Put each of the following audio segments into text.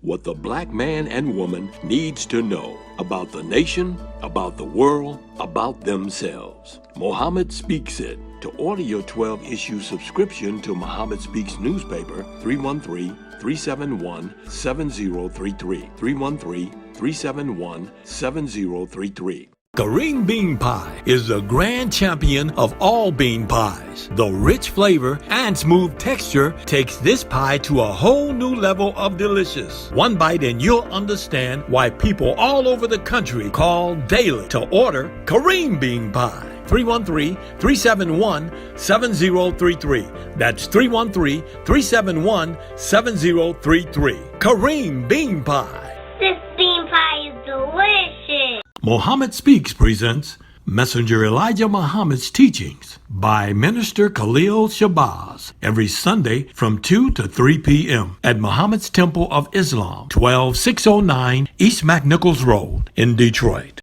what the black man and woman needs to know about the nation, about the world, about themselves. Muhammad Speaks It. To order your 12-issue subscription to Muhammad Speaks newspaper, 313-371-7033. 313-371-7033. Kareem Bean Pie is the grand champion of all bean pies. The rich flavor and smooth texture takes this pie to a whole new level of delicious. One bite and you'll understand why people all over the country call daily to order Kareem Bean Pie. 313-371-7033. That's 313-371-7033. Kareem Bean Pie. This bean pie is delicious. Muhammad Speaks presents Messenger Elijah Muhammad's Teachings by Minister Khalil Shabazz every Sunday from 2 to 3 p.m. at Muhammad's Temple of Islam, 12609 East McNichols Road in Detroit.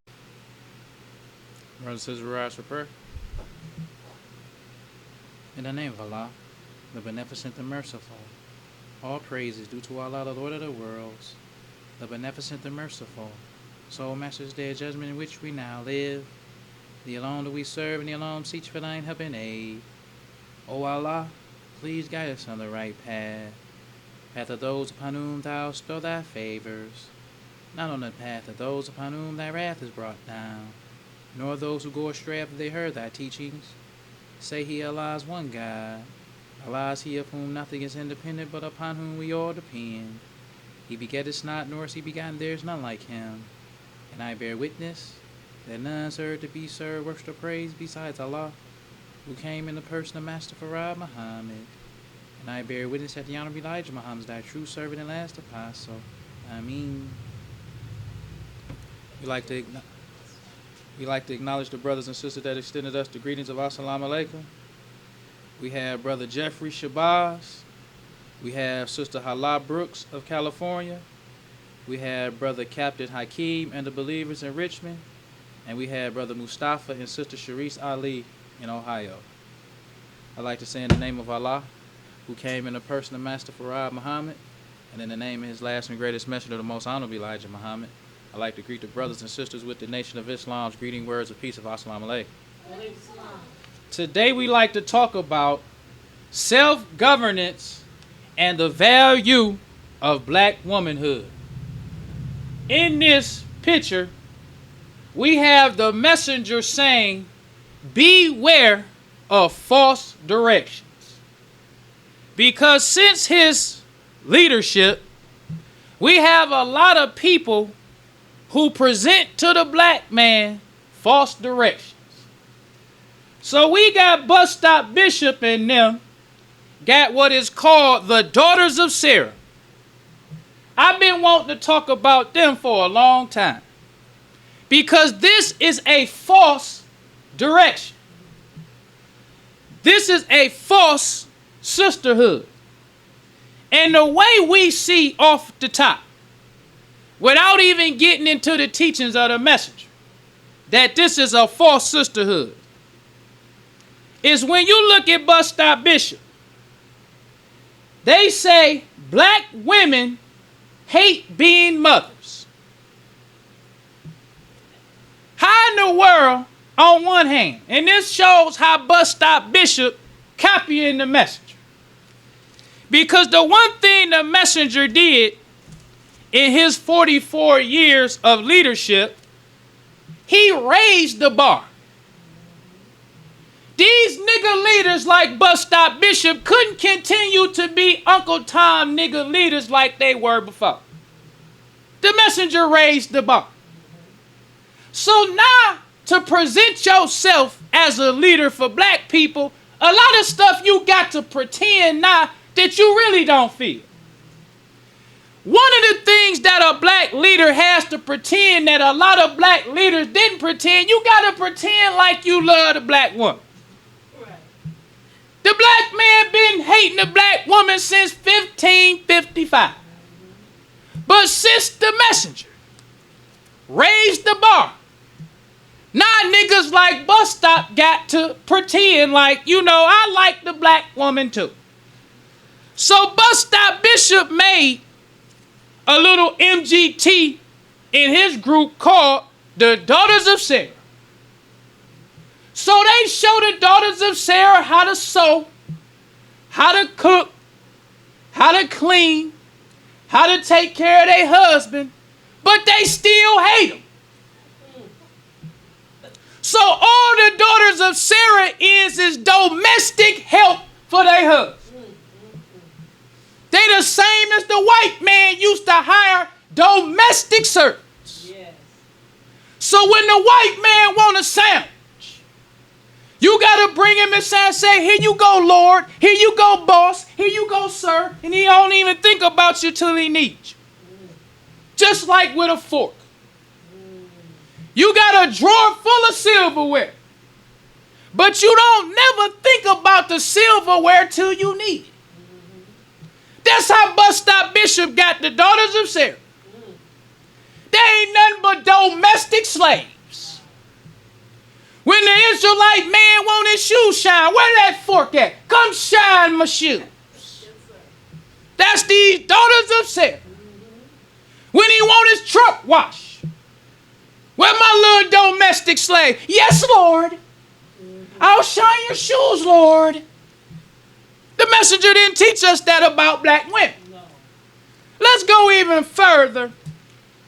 Brothers and sisters, rise for prayer. In the name of Allah, the Beneficent, the Merciful, all praise is due to Allah, the Lord of the worlds, the Beneficent, the Merciful, Soul Master's Day of Judgment in which we now live. The alone that we serve and the alone seek for thine help and aid. O Allah, please guide us on the right path, path of those upon whom thou bestow thy favors, not on the path of those upon whom thy wrath is brought down, nor those who go astray after they heard thy teachings. Say he, Allah is one God. Allah is he of whom nothing is independent, but upon whom we all depend. He begetteth not, nor is he begotten, there is none like him. And I bear witness that none served to be served, worship or praise besides Allah, who came in the person of Master Farad Muhammad. And I bear witness that the Honorable Elijah Muhammad is thy true servant and last apostle. Ameen. We like to acknowledge the brothers and sisters that extended us the greetings of Assalamu Alaikum. We have Brother Jeffrey Shabazz. We have Sister Hala Brooks of California. We have Brother Captain Hakeem and the Believers in Richmond. And we have Brother Mustafa and Sister Sharice Ali in Ohio. I'd like to say in the name of Allah, who came in the person of Master Farad Muhammad, and in the name of his last and greatest messenger, the most honorable Elijah Muhammad, I'd like to greet the brothers and sisters with the Nation of Islam's greeting words of peace of Assalamu Alaikum. Today we like to talk about self-governance and the value of black womanhood. In this picture, we have the messenger saying, beware of false directions. Because since his leadership, we have a lot of people who present to the black man false directions. So we got Bus Stop Bishop and them, got what is called the Daughters of Sarah. I've been wanting to talk about them for a long time, because this is a false direction. This is a false sisterhood. And the way we see off the top, without even getting into the teachings of the messenger, that this is a false sisterhood, is when you look at Bus Stop Bishop, they say black women hate being mothers. How in the world, on one hand, and this shows how Bus Stop Bishop copying the messenger. Because the one thing the messenger did in his 44 years of leadership, he raised the bar. These nigga leaders like Bus Stop Bishop couldn't continue to be Uncle Tom nigga leaders like they were before. The messenger raised the bar. So now, to present yourself as a leader for black people, a lot of stuff you got to pretend now that you really don't feel. One of the things that a black leader has to pretend that a lot of black leaders didn't pretend, you got to pretend like you love the black woman. The black man been hating the black woman since 1555. But since the messenger raised the bar, now niggas like Bus Stop got to pretend like, I like the black woman too. So Bus Stop Bishop made a little MGT in his group called the Daughters of Sarah. So they show the daughters of Sarah how to sew, how to cook, how to clean, how to take care of their husband, but they still hate them. So all the daughters of Sarah is domestic help for their husband. They the same as the white man used to hire domestic servants. Yes. So when the white man want a sandwich, you got to bring him inside and say, here you go, Lord. Here you go, boss. Here you go, sir. And he don't even think about you till he needs you. Just like with a fork. You got a drawer full of silverware. But you don't never think about the silverware till you need it. That's how Bus Stop Bishop got the daughters of Sarah. They ain't nothing but domestic slaves. When the Israelite man want his shoes shine, where that fork at? Come shine my shoes. That's these daughters of Sarah. When he want his truck washed, where my little domestic slave? Yes, Lord. I'll shine your shoes, Lord. The messenger didn't teach us that about black women. No. Let's go even further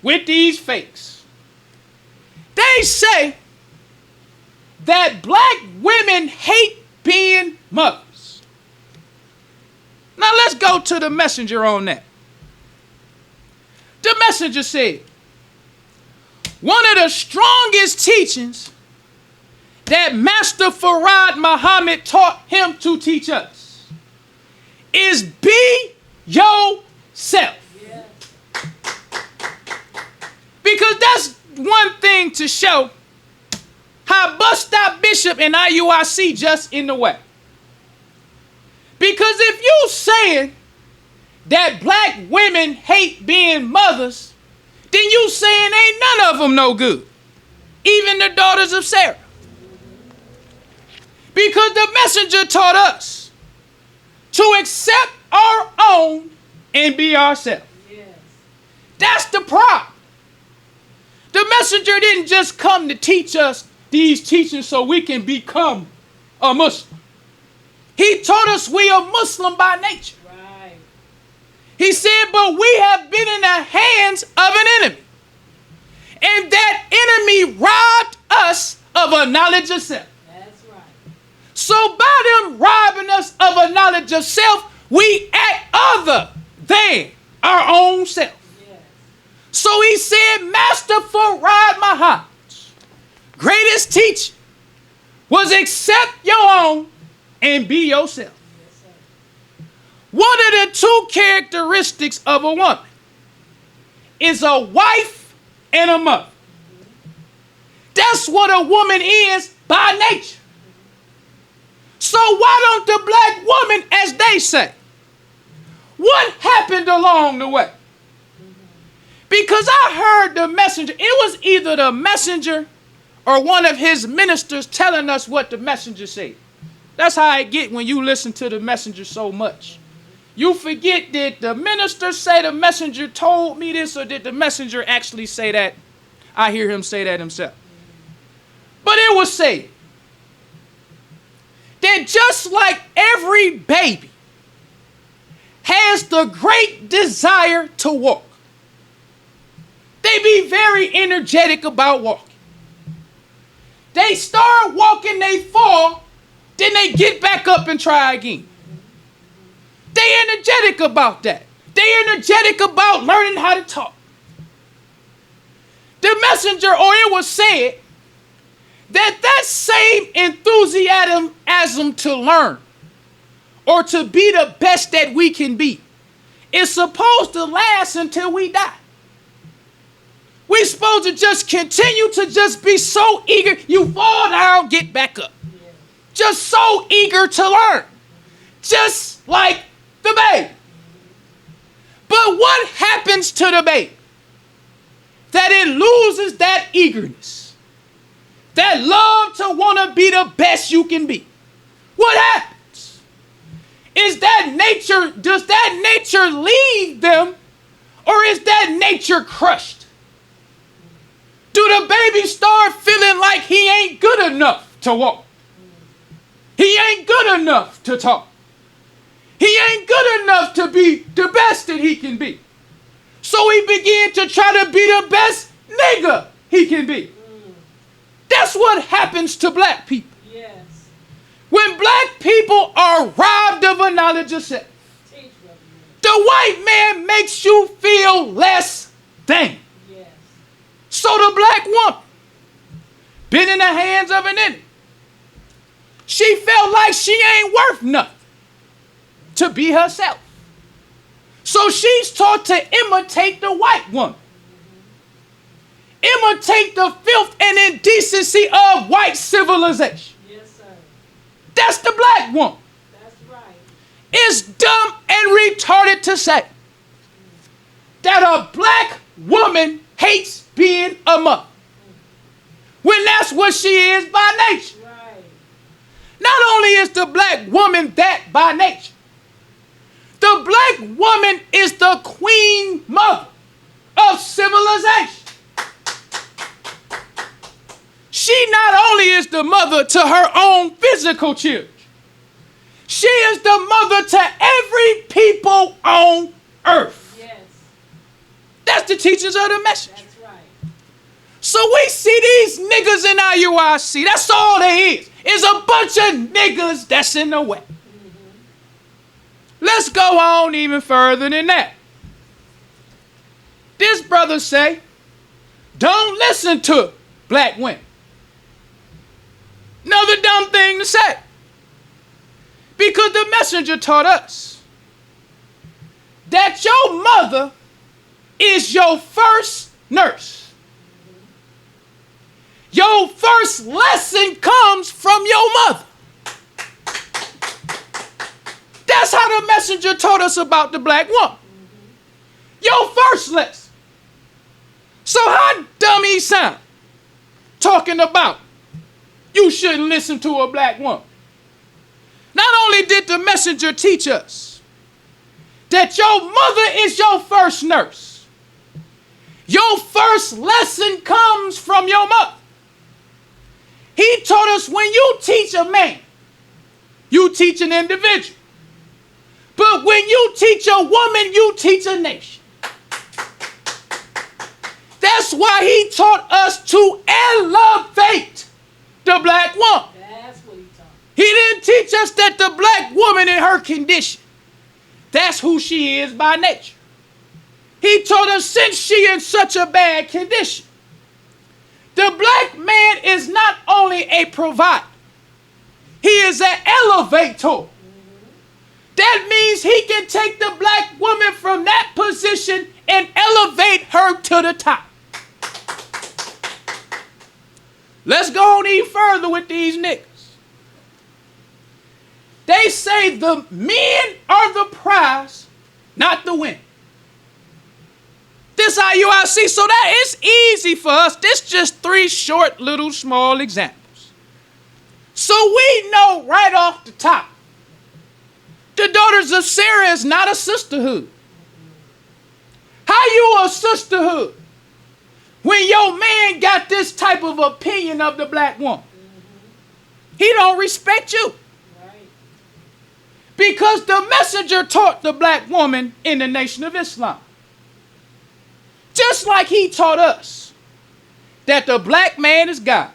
with these fakes. They say that black women hate being mothers. Now let's go to the messenger on that. The messenger said, one of the strongest teachings that Master Farad Muhammad taught him to teach us is be yourself. Yeah. Because that's one thing to show how Bus Stop Bishop and IUIC just in the way. Because if you saying that black women hate being mothers, then you saying ain't none of them no good. Even the daughters of Sarah. Because the messenger taught us to accept our own and be ourselves. Yes. That's the problem. The messenger didn't just come to teach us these teachings so we can become a Muslim. He taught us we are Muslim by nature. Right. He said, but we have been in the hands of an enemy. And that enemy robbed us of a knowledge of self. That's right. So by them robbing us of a knowledge of self, we act other than our own self. Yes. So he said, Master Farad Muhammad's greatest teaching was accept your own and be yourself. Yes, sir. One of the two characteristics of a woman is a wife and a mother. That's what a woman is by nature. So why don't the black woman, as they say, what happened along the way? Because I heard the messenger, it was either the messenger or one of his ministers telling us what the messenger said. That's how I get when you listen to the messenger so much. You forget, did the minister say the messenger told me this, or did the messenger actually say that? I hear him say that himself. But it was said that just like every baby has the great desire to walk, they be very energetic about walking. They start walking, they fall, then they get back up and try again. They energetic about that. They energetic about learning how to talk. The messenger, or it was said, that same enthusiasm to learn or to be the best that we can be is supposed to last until we die. We're supposed to just continue to just be so eager. You fall down, get back up. Just so eager to learn. Just like the baby. But what happens to the baby? That it loses that eagerness. That love to want to be the best you can be. What happens? Does that nature leave them, Or is that nature crushed? Do the baby start feeling like he ain't good enough to walk? He ain't good enough to talk. He ain't good enough to be the best that he can be. So he began to try to be the best nigga he can be. That's what happens to black people. Yes. When black people are robbed of a knowledge of self, the white man makes you feel less than. Yes. So the black woman, been in the hands of an enemy, she felt like she ain't worth nothing to be herself. So she's taught to imitate the white woman. Imitate the filth and indecency of white civilization. Yes, sir. That's the black woman. That's right. It's dumb and retarded to say that a black woman hates being a mother when that's what she is by nature. Right. Not only is the black woman that by nature, the black woman is the queen mother of civilization. She not only is the mother to her own physical children, she is the mother to every people on earth. Yes. That's the teachings of the message. That's right. So we see these niggas in IUIC. That's all they is a bunch of niggas that's in the way. Let's go on even further than that. This brother say, don't listen to black women. Another dumb thing to say. Because the messenger taught us that your mother is your first nurse. Your first lesson comes from your mother. That's how the messenger taught us about the black woman. Your first lesson. So how dumb he sound talking about you shouldn't listen to a black woman. Not only did the messenger teach us that your mother is your first nurse, your first lesson comes from your mother. He taught us when you teach a man, you teach an individual. But when you teach a woman, you teach a nation. That's why he taught us to elevate the black woman. That's what he taught. He didn't teach us that the black woman in her condition, that's who she is by nature. He told us since she in such a bad condition, the black man is not only a provider, he is an elevator. That means he can take the black woman from that position and elevate her to the top. Let's go on even further with these niggas. They say the men are the prize, not the women. This IUIC, so that is easy for us. This just 3 short little small examples. So we know right off the top, the daughters of Sarah is not a sisterhood. How you a sisterhood when your man got this type of opinion of the black woman? He don't respect you. Right. Because the messenger taught the black woman in the Nation of Islam. Just like he taught us that the black man is God.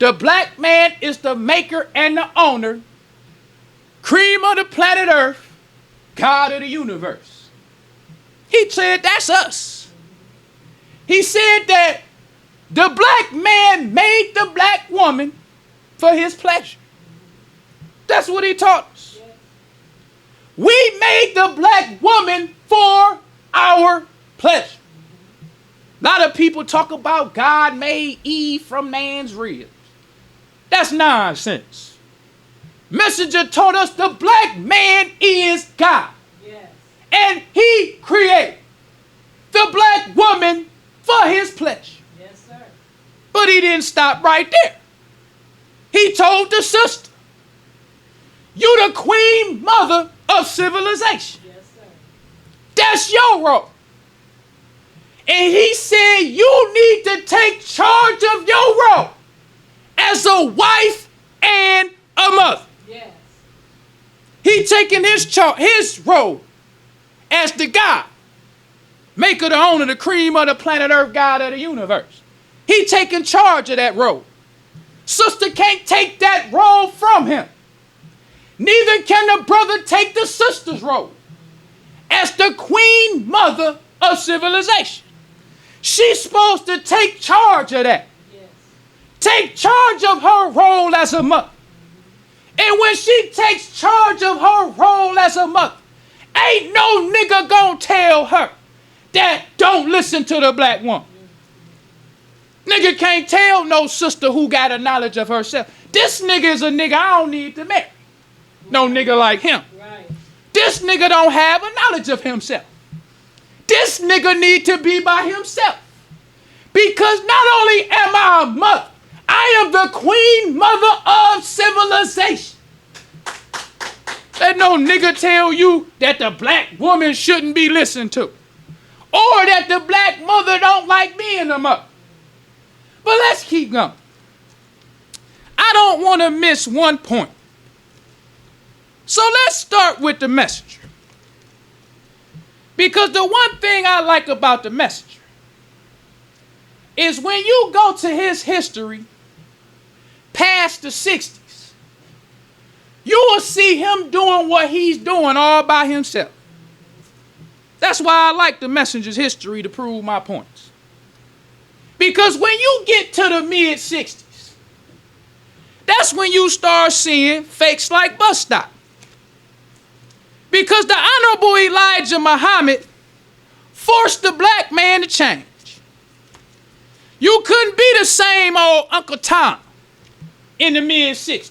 The black man is the maker and the owner, cream of the planet Earth, God of the universe. He said that's us. He said that the black man made the black woman for his pleasure. That's what he taught us. We made the black woman for our pleasure. A lot of people talk about God made Eve from man's ribs. That's nonsense. Messenger told us the black man is God. Yes. And he created the black woman for his pleasure. Yes, sir. But he didn't stop right there. He told the sister, you the queen mother of civilization. Yes, sir. That's your role. And he said you need to take charge of your role as a wife and a mother. Yes. He taking his role as the God, maker, the owner, the cream of the planet Earth, God of the universe. He taking charge of that role. Sister can't take that role from him. Neither can the brother take the sister's role as the queen mother of civilization. She's supposed to take charge of that. Yes. Take charge of her role as a mother. And when she takes charge of her role as a mother, ain't no nigga gonna tell her that don't listen to the black woman. Nigga can't tell no sister who got a knowledge of herself. This nigga is a nigga I don't need to marry. No nigga like him. Right. This nigga don't have a knowledge of himself. This nigga need to be by himself. Because not only am I a mother, I am the queen mother of civilization. Let no nigga tell you that the black woman shouldn't be listened to. Or that the black mother don't like being a mother. But let's keep going. I don't want to miss one point. So let's start with the messenger. Because the one thing I like about the messenger is when you go to his history past the 60s, you will see him doing what he's doing all by himself. That's why I like the messenger's history to prove my points. Because when you get to the mid-60s, that's when you start seeing fakes like Bus Stop. Because the Honorable Elijah Muhammad forced the black man to change. You couldn't be the same old Uncle Tom in the mid-60s.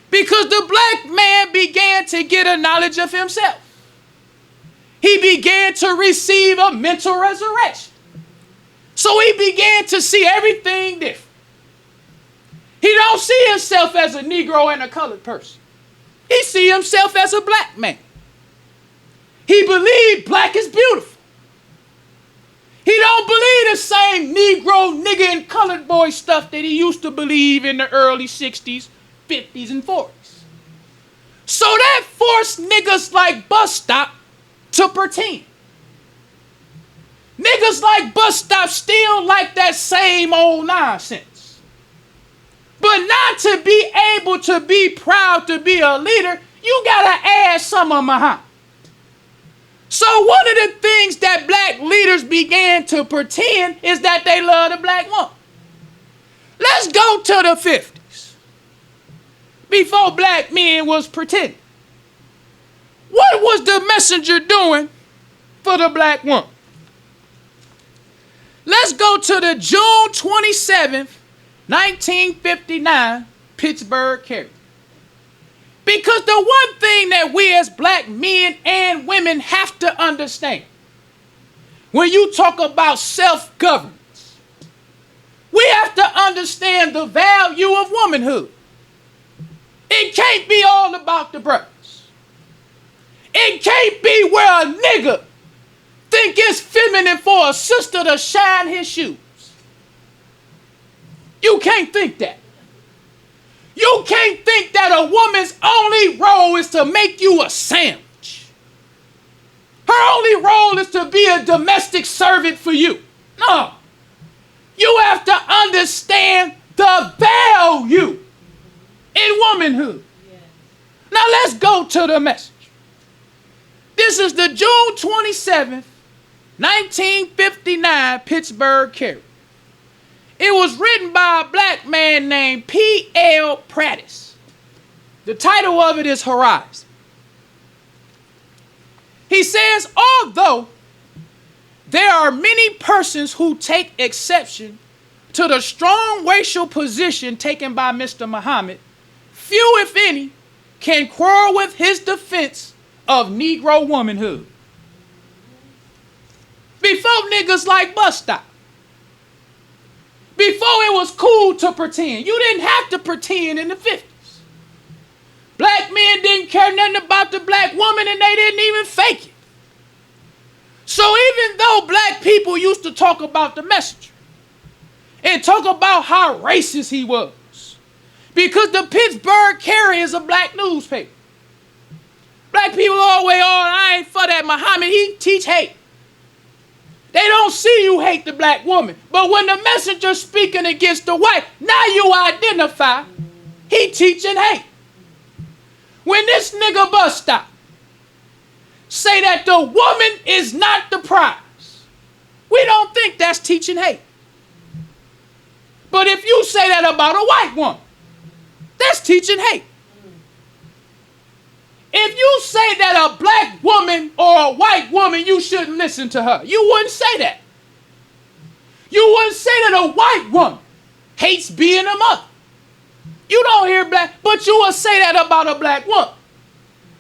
Because the black man began to get a knowledge of himself. He began to receive a mental resurrection. So he began to see everything different. He don't see himself as a Negro and a colored person. He see himself as a black man. He believed black is beautiful. He don't believe the same Negro, nigga, and colored boy stuff that he used to believe in the early 60s, 50s, and 40s. So that forced niggas like Bus Stop to pretend. Niggas like Bus Stop still like that same old nonsense. But not to be able to be proud to be a leader, you gotta add some of Muhammad. So one of the things that black leaders began to pretend is that they love the black woman. Let's go to the 50s. Before black men was pretending. What was the messenger doing for the black woman? Let's go to the June 27th, 1959 Pittsburgh carry. Because the one thing that we as black men and women have to understand when you talk about self-governance, we have to understand the value of womanhood. It can't be all about the brothers. It can't be where a nigga think it's feminine for a sister to shine his shoes. You can't think that. You can't think that a woman's only role is to make you a sandwich. Her only role is to be a domestic servant for you. No. You have to understand the value in womanhood. Yes. Now let's go to the message. This is the June 27th, 1959 Pittsburgh carry. It was written by a black man named P.L. Prattis. The title of it is Horizon. He says, although there are many persons who take exception to the strong racial position taken by Mr. Muhammad, few, if any, can quarrel with his defense of Negro womanhood. Before niggas like Bus Stop. Before it was cool to pretend. You didn't have to pretend in the 50s. Black men didn't care nothing about the black woman and they didn't even fake it. So even though black people used to talk about the messenger and talk about how racist he was, because the Pittsburgh Carrier is a black newspaper. Black people always, I ain't for that Muhammad, he teach hate. They don't see you hate the black woman. But when the messenger speaking against the white, now you identify he teaching hate. When this nigga bus stop say that the woman is not the prize, we don't think that's teaching hate. But if you say that about a white woman, that's teaching hate. If you say that a black woman or a white woman, you shouldn't listen to her, you wouldn't say that. You wouldn't say that a white woman hates being a mother. You don't hear black, but you will say that about a black woman.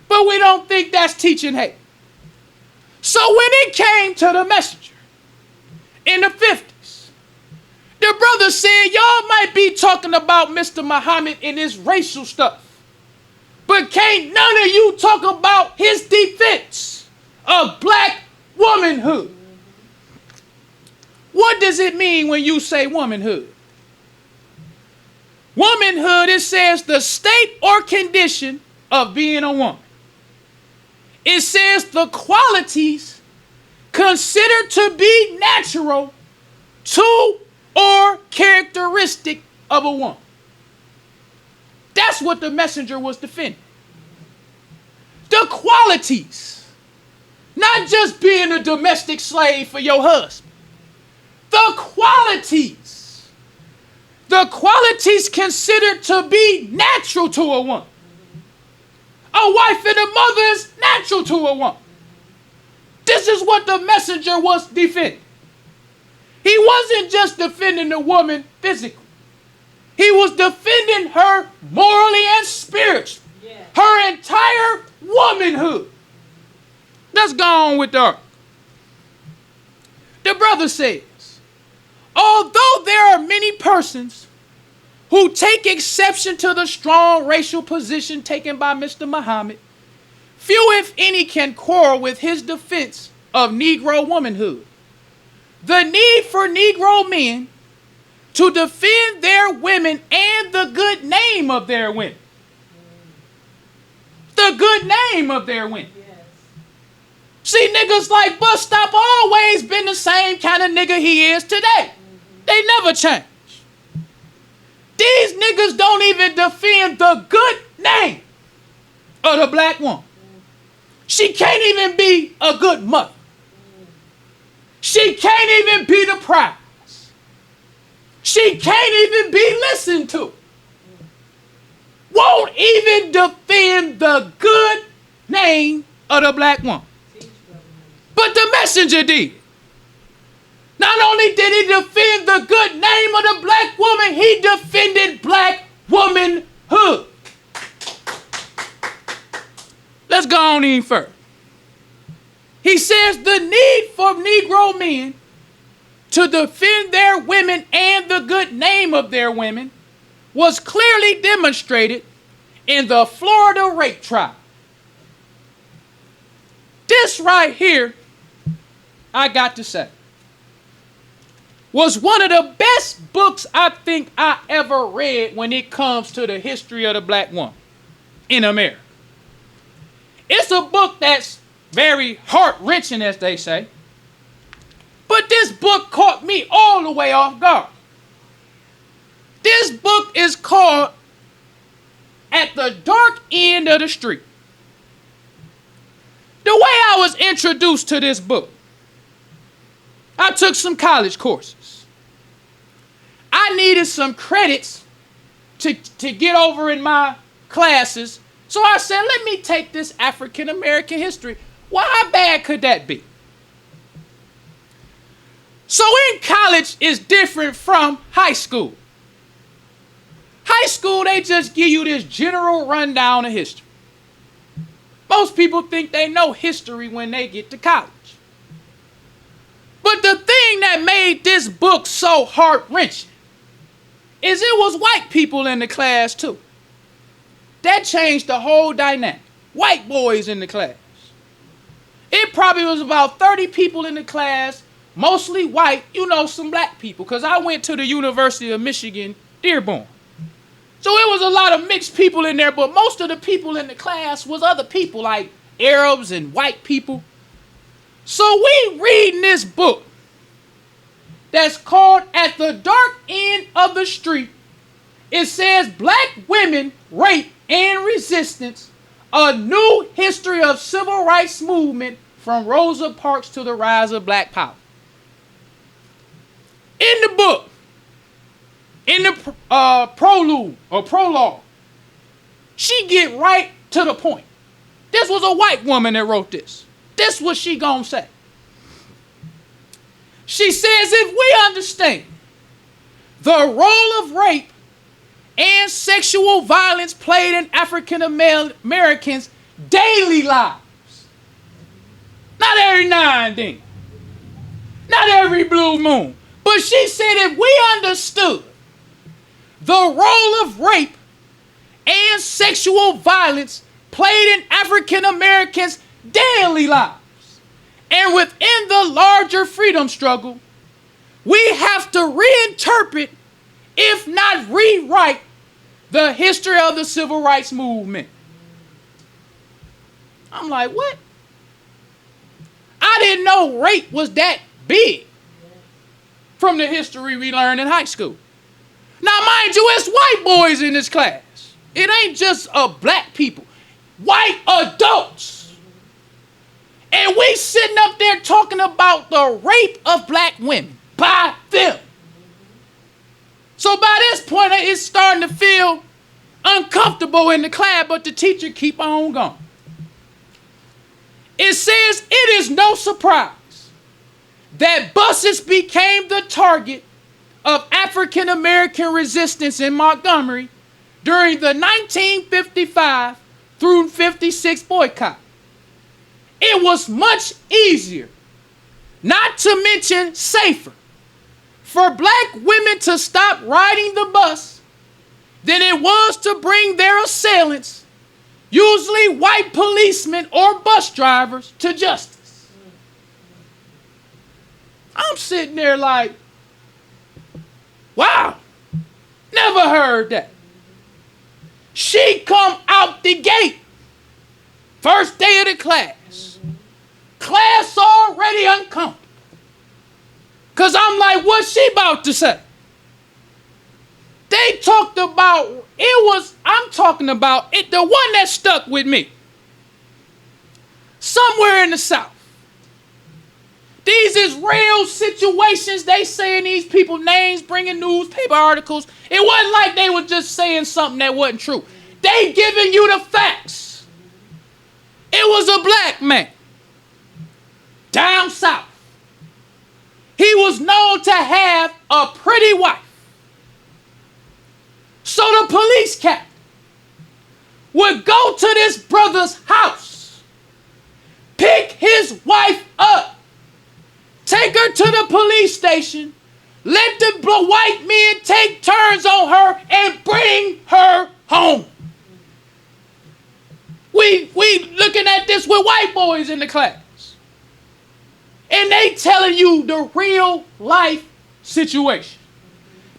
But we don't think that's teaching hate. So when it came to the messenger in the 50s, the brother said, y'all might be talking about Mr. Muhammad and his racial stuff, but can't none of you talk about his defense of black womanhood. What does it mean when you say womanhood? Womanhood, it says the state or condition of being a woman. It says the qualities considered to be natural to or characteristic of a woman. That's what the messenger was defending. The qualities. Not just being a domestic slave for your husband. The qualities. The qualities considered to be natural to a woman. A wife and a mother is natural to a woman. This is what the messenger was defending. He wasn't just defending the woman physically. He was defending her morally and spiritually. Yeah. Her entire womanhood. Let's go on with the brother says, although there are many persons who take exception to the strong racial position taken by Mr. Muhammad, few, if any, can quarrel with his defense of Negro womanhood. The need for Negro men to defend their women and the good name of their women. The good name of their women. Yes. See, niggas like Bus Stop always been the same kind of nigga he is today. They never change. These niggas don't even defend the good name of the black woman. She can't even be a good mother. She can't even be the prize. She can't even be listened to. Won't even defend the good name of the black woman. But the messenger did. Not only did he defend the good name of the black woman, he defended black womanhood. Let's go on in further. He says the need for Negro men to defend their women and the good name of their women was clearly demonstrated in the Florida rape trial. This right here, I got to say, was one of the best books I think I ever read when it comes to the history of the black woman in America. It's a book that's very heart-wrenching, as they say. But this book caught me all the way off guard. This book is called At the Dark End of the Street. The way I was introduced to this book, I took some college courses. I needed some credits to get over in my classes. So I said, let me take this African American history. Well, how bad could that be? So in college is different from high school. High school, they just give you this general rundown of history. Most people think they know history when they get to college. But the thing that made this book so heart-wrenching is it was white people in the class too. That changed the whole dynamic. White boys in the class. It probably was about 30 people in the class, mostly white, some black people, because I went to the University of Michigan, Dearborn. So it was a lot of mixed people in there, but most of the people in the class was other people, like Arabs and white people. So we reading this book that's called At the Dark End of the Street. It says Black Women, Rape, and Resistance, a new history of civil rights movement from Rosa Parks to the rise of Black Power. In the book, in the prologue, she get right to the point. This was a white woman that wrote this. This what she gonna say. She says, if we understand the role of rape and sexual violence played in African Americans' daily lives, not every now and then, not every blue moon, but she said if we understood the role of rape and sexual violence played in African Americans' daily lives, and within the larger freedom struggle, we have to reinterpret, if not rewrite, the history of the civil rights movement. I'm like, what? I didn't know rape was that big from the history we learned in high school. Now, mind you, it's white boys in this class. It ain't just black people. White adults. And we sitting up there talking about the rape of black women by them. So by this point, it's starting to feel uncomfortable in the class, but the teacher keep on going. It says it is no surprise that buses became the target of African American resistance in Montgomery during the 1955 through 56 boycott. It was much easier, not to mention safer, for black women to stop riding the bus than it was to bring their assailants, usually white policemen or bus drivers, to justice. I'm sitting there like, wow, never heard that. She come out the gate, first day of the class. Class already uncomfortable. Because I'm like, what's she about to say? They talked about, I'm talking about it, the one that stuck with me. Somewhere in the South. These is real situations. They saying these people names, bringing newspaper articles. It wasn't like they were just saying something that wasn't true. They giving you the facts. It was a black man down south. He was known to have a pretty wife. So the police captain would go to this brother's house, pick his wife up, take her to the police station, let the white men take turns on her and bring her home. We looking at this with white boys in the class. And they telling you the real life situation.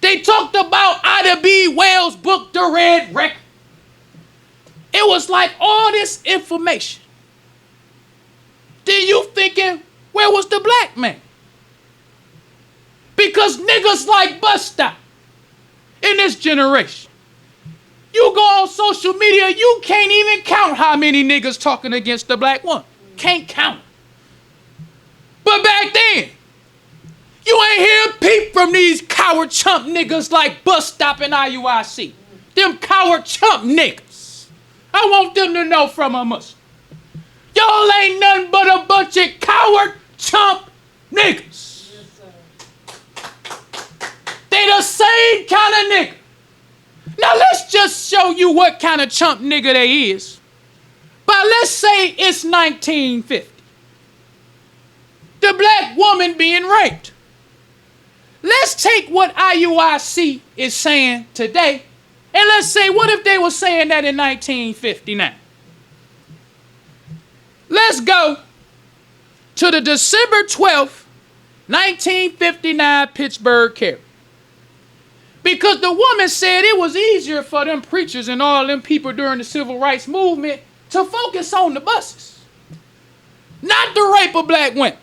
They talked about Ida B. Wells' book, The Red Record. It was like all this information. Then you thinking, where was the black man? Because niggas like bus stop in this generation. You go on social media, you can't even count how many niggas talking against the black woman. Can't count. But back then, you ain't hear a peep from these coward chump niggas like Bus Stop and IUIC. Them coward chump niggas. I want them to know from a Muslim. Y'all ain't nothing but a bunch of coward chump niggas. Yes, sir. They the same kind of nigga. Now let's just show you what kind of chump nigga they is. But let's say it's 1950. The black woman being raped. Let's take what IUIC is saying today, and let's say, what if they were saying that in 1959? Let's go to the December 12th, 1959 Pittsburgh carry. Because the woman said it was easier for them preachers and all them people during the civil rights movement to focus on the buses, not the rape of black women.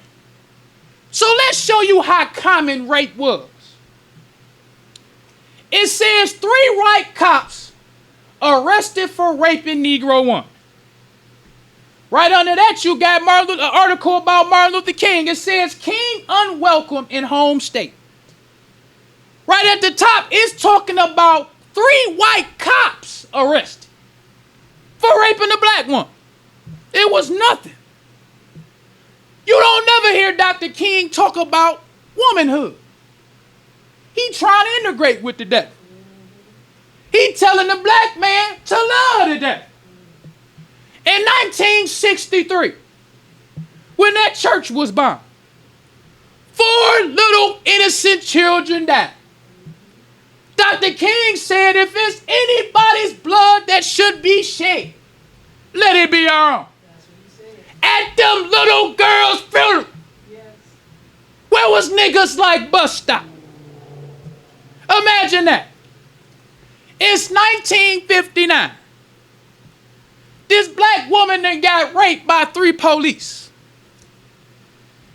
So let's show you how common rape was. It says 3 white cops arrested for raping Negro woman. Right under that, you got an article about Martin Luther King. It says, King unwelcome in home state. Right at the top, it's talking about 3 white cops arrested for raping a black woman. It was nothing. You don't never hear Dr. King talk about womanhood. He trying to integrate with the devil. He telling the black man to love the devil. In 1963, when that church was bombed, 4 little innocent children died. Dr. King said, if it's anybody's blood that should be shed, let it be our own. At them little girls' funeral, where was niggas like bus stop? Imagine that. It's 1959. This black woman that got raped by 3 police.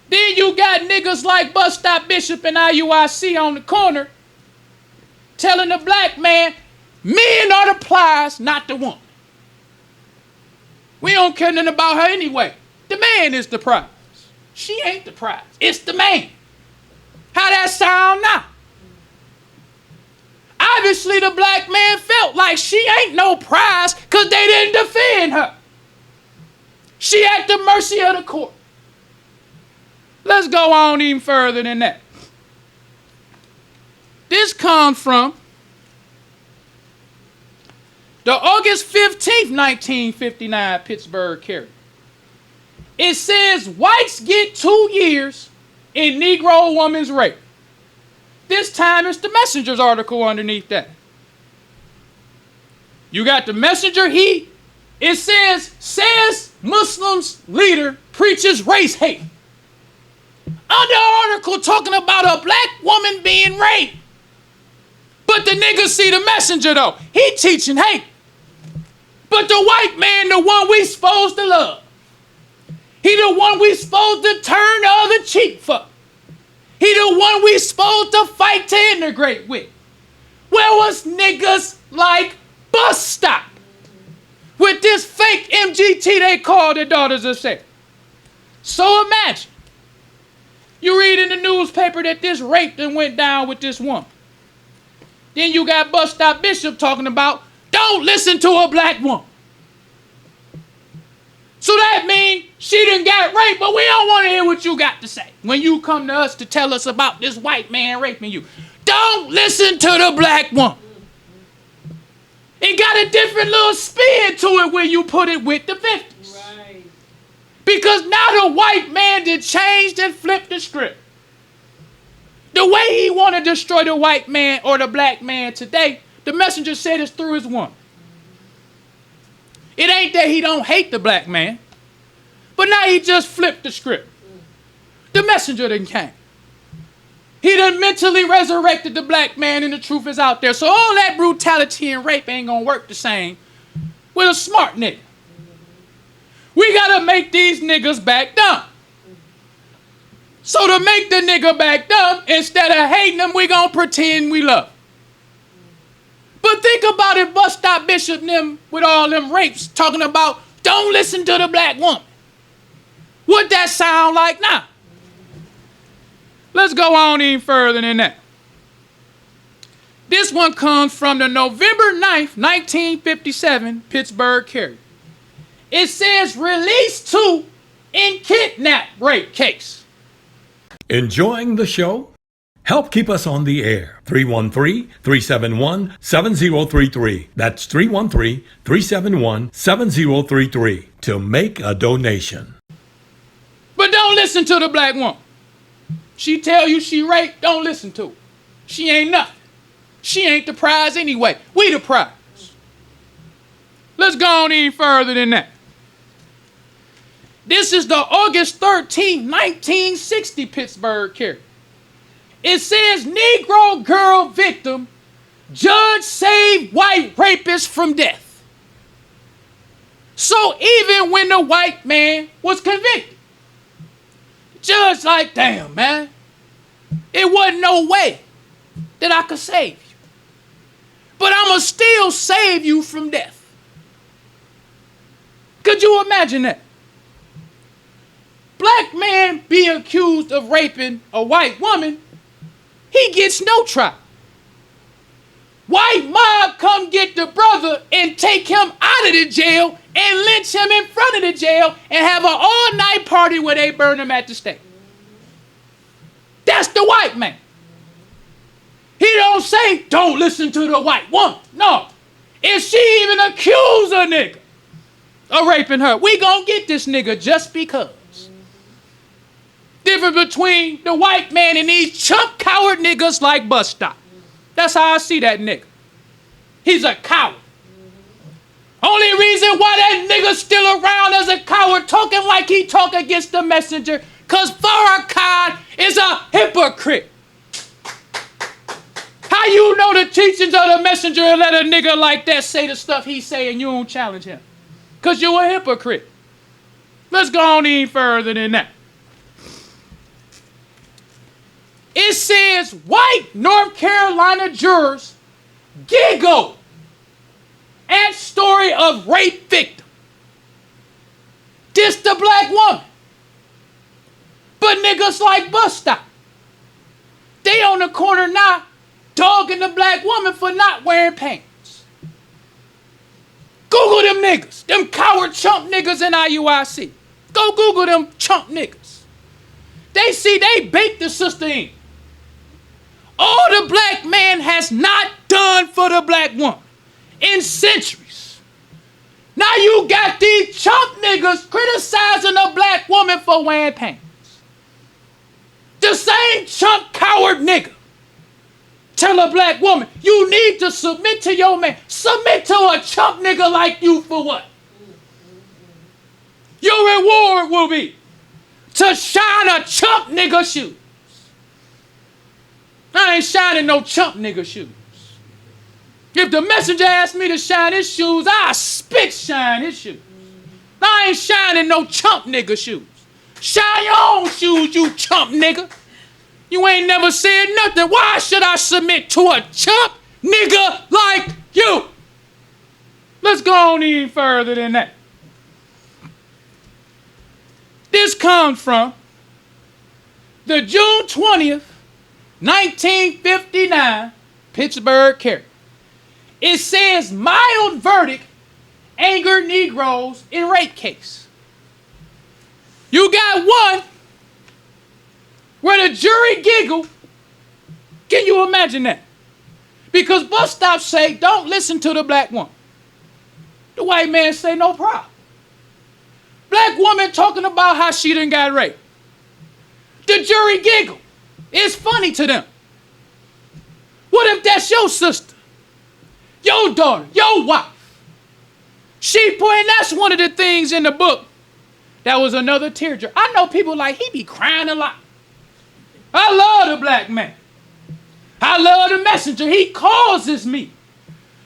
Then you got niggas like Bus Stop Bishop and IUIC on the corner telling the black man, men are the prize, not the woman. We don't care nothing about her anyway. The man is the prize. She ain't the prize. It's the man. How that sound now? Obviously, the black man felt like she ain't no prize because they didn't defend her. She at the mercy of the court. Let's go on even further than that. This comes from the August 15th, 1959 Pittsburgh carry. It says whites get 2 years in Negro woman's rape. This time it's the Messenger's article underneath that. You got the Messenger, it says Muslims leader preaches race hate. Under article talking about a black woman being raped. But the niggas see the Messenger though. He teaching hate. But the white man, the one we supposed to love. He the one we supposed to turn the other cheek for. He the one we supposed to fight to integrate with. Where was niggas like Bus Stop? With this fake MGT they call the Daughters of Satan. So imagine, you read in the newspaper that this rape that went down with this woman. Then you got Bus Stop Bishop talking about, don't listen to a black woman. So that means she done got raped, but we don't want to hear what you got to say when you come to us to tell us about this white man raping you. Don't listen to the black woman. It got a different little spin to it when you put it with the 50s. Right. Because now the white man did change and flip the script. The way he want to destroy the white man or the black man today, the Messenger said it's through his woman. It ain't that he don't hate the black man, but now he just flipped the script. The Messenger done came. He done mentally resurrected the black man and the truth is out there. So all that brutality and rape ain't gonna work the same with a smart nigga. We gotta make these niggas back dumb. So to make the nigga back dumb, instead of hating them, we gonna pretend we love him. But think about it, Bus Stop Bishop and them with all them rapes talking about don't listen to the black woman. What that sound like now? Let's go on even further than that. This one comes from the November 9th, 1957 Pittsburgh carry. It says released 2 in kidnap rape case. Enjoying the show? Help keep us on the air. 313-371-7033. That's 313-371-7033 to make a donation. But don't listen to the black woman. She tell you she raped, don't listen to her. She ain't nothing. She ain't the prize anyway. We the prize. Let's go on even further than that. This is the August 13, 1960 Pittsburgh carry. It says, Negro girl victim, judge saved white rapist from death. So even when the white man was convicted, judge like, damn, man, it wasn't no way that I could save you. But I'ma still save you from death. Could you imagine that? Black man be accused of raping a white woman, he gets no trial. White mob come get the brother and take him out of the jail and lynch him in front of the jail and have an all-night party where they burn him at the stake. That's the white man. He don't say, don't listen to the white woman. No. If she even accuse a nigga of raping her, we gonna get this nigga just because. Difference between the white man and these chump coward niggas like Bus Stop. That's how I see that nigga. He's a coward. Only reason why that nigga's still around as a coward talking like he talk against the messenger, cause Farrakhan is a hypocrite. How you know the teachings of the messenger and let a nigga like that say the stuff he say and you don't challenge him? Cause you a hypocrite. Let's go on even further than that. It says white North Carolina jurors giggle at story of rape victim. This the black woman. But niggas like Bus Stop, they on the corner now dogging the black woman for not wearing pants. Google them niggas, them coward chump niggas in IUIC. Go Google them chump niggas. They see they baked the sister in. All the black man has not done for the black woman in centuries. Now you got these chump niggas criticizing a black woman for wearing pants. The same chump coward nigga tell a black woman, you need to submit to your man. Submit to a chump nigga like you for what? Your reward will be to shine a chump nigga shoes. I ain't shining no chump nigga shoes. If the messenger asked me to shine his shoes, I spit shine his shoes. I ain't shining no chump nigga shoes. Shine your own shoes, you chump nigga. You ain't never said nothing. Why should I submit to a chump nigga like you? Let's go on even further than that. This comes from the June 20th, 1959 Pittsburgh carry. It says mild verdict anger Negroes in rape case. You got one where the jury giggle. Can you imagine that? Because Bus Stop say don't listen to the black woman. The white man say no problem. Black woman talking about how she done got raped. The jury giggle. It's funny to them. What if that's your sister, your daughter, your wife? And that's one of the things in the book that was another tearjerker. I know people like, he be crying a lot. I love the black man. I love the messenger. He causes me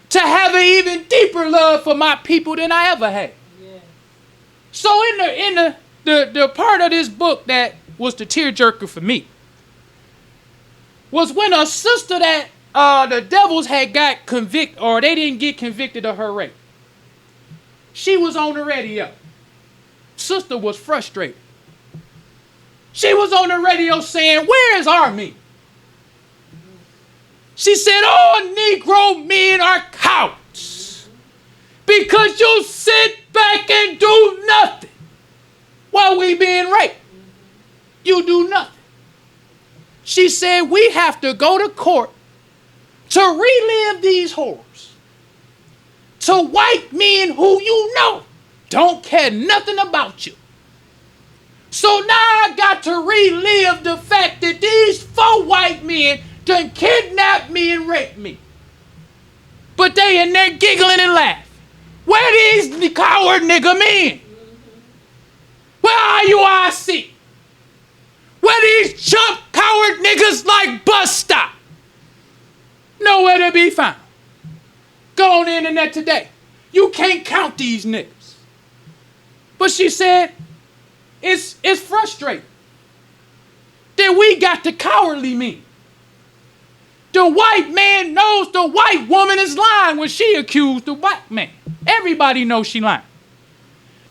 to have an even deeper love for my people than I ever had. Yeah. So in the part of this book that was the tearjerker for me was when a sister that the devils had got convicted, or they didn't get convicted of her rape. She was on the radio. Sister was frustrated. She was on the radio saying, where is our men? She said, all Negro men are cowards because you sit back and do nothing while we being raped. You do nothing. She said, we have to go to court to relive these horrors to white men who you know don't care nothing about you. So now I got to relive the fact that these 4 white men done kidnapped me and raped me. But they in there giggling and laughing. Where these coward nigga men? Where Where are you, IC? Where these chump coward niggas like bus stop? Nowhere to be found. Go on the internet today. You can't count these niggas. But she said, it's frustrating that we got the cowardly mean. The white man knows the white woman is lying when she accused the black man. Everybody knows she lying.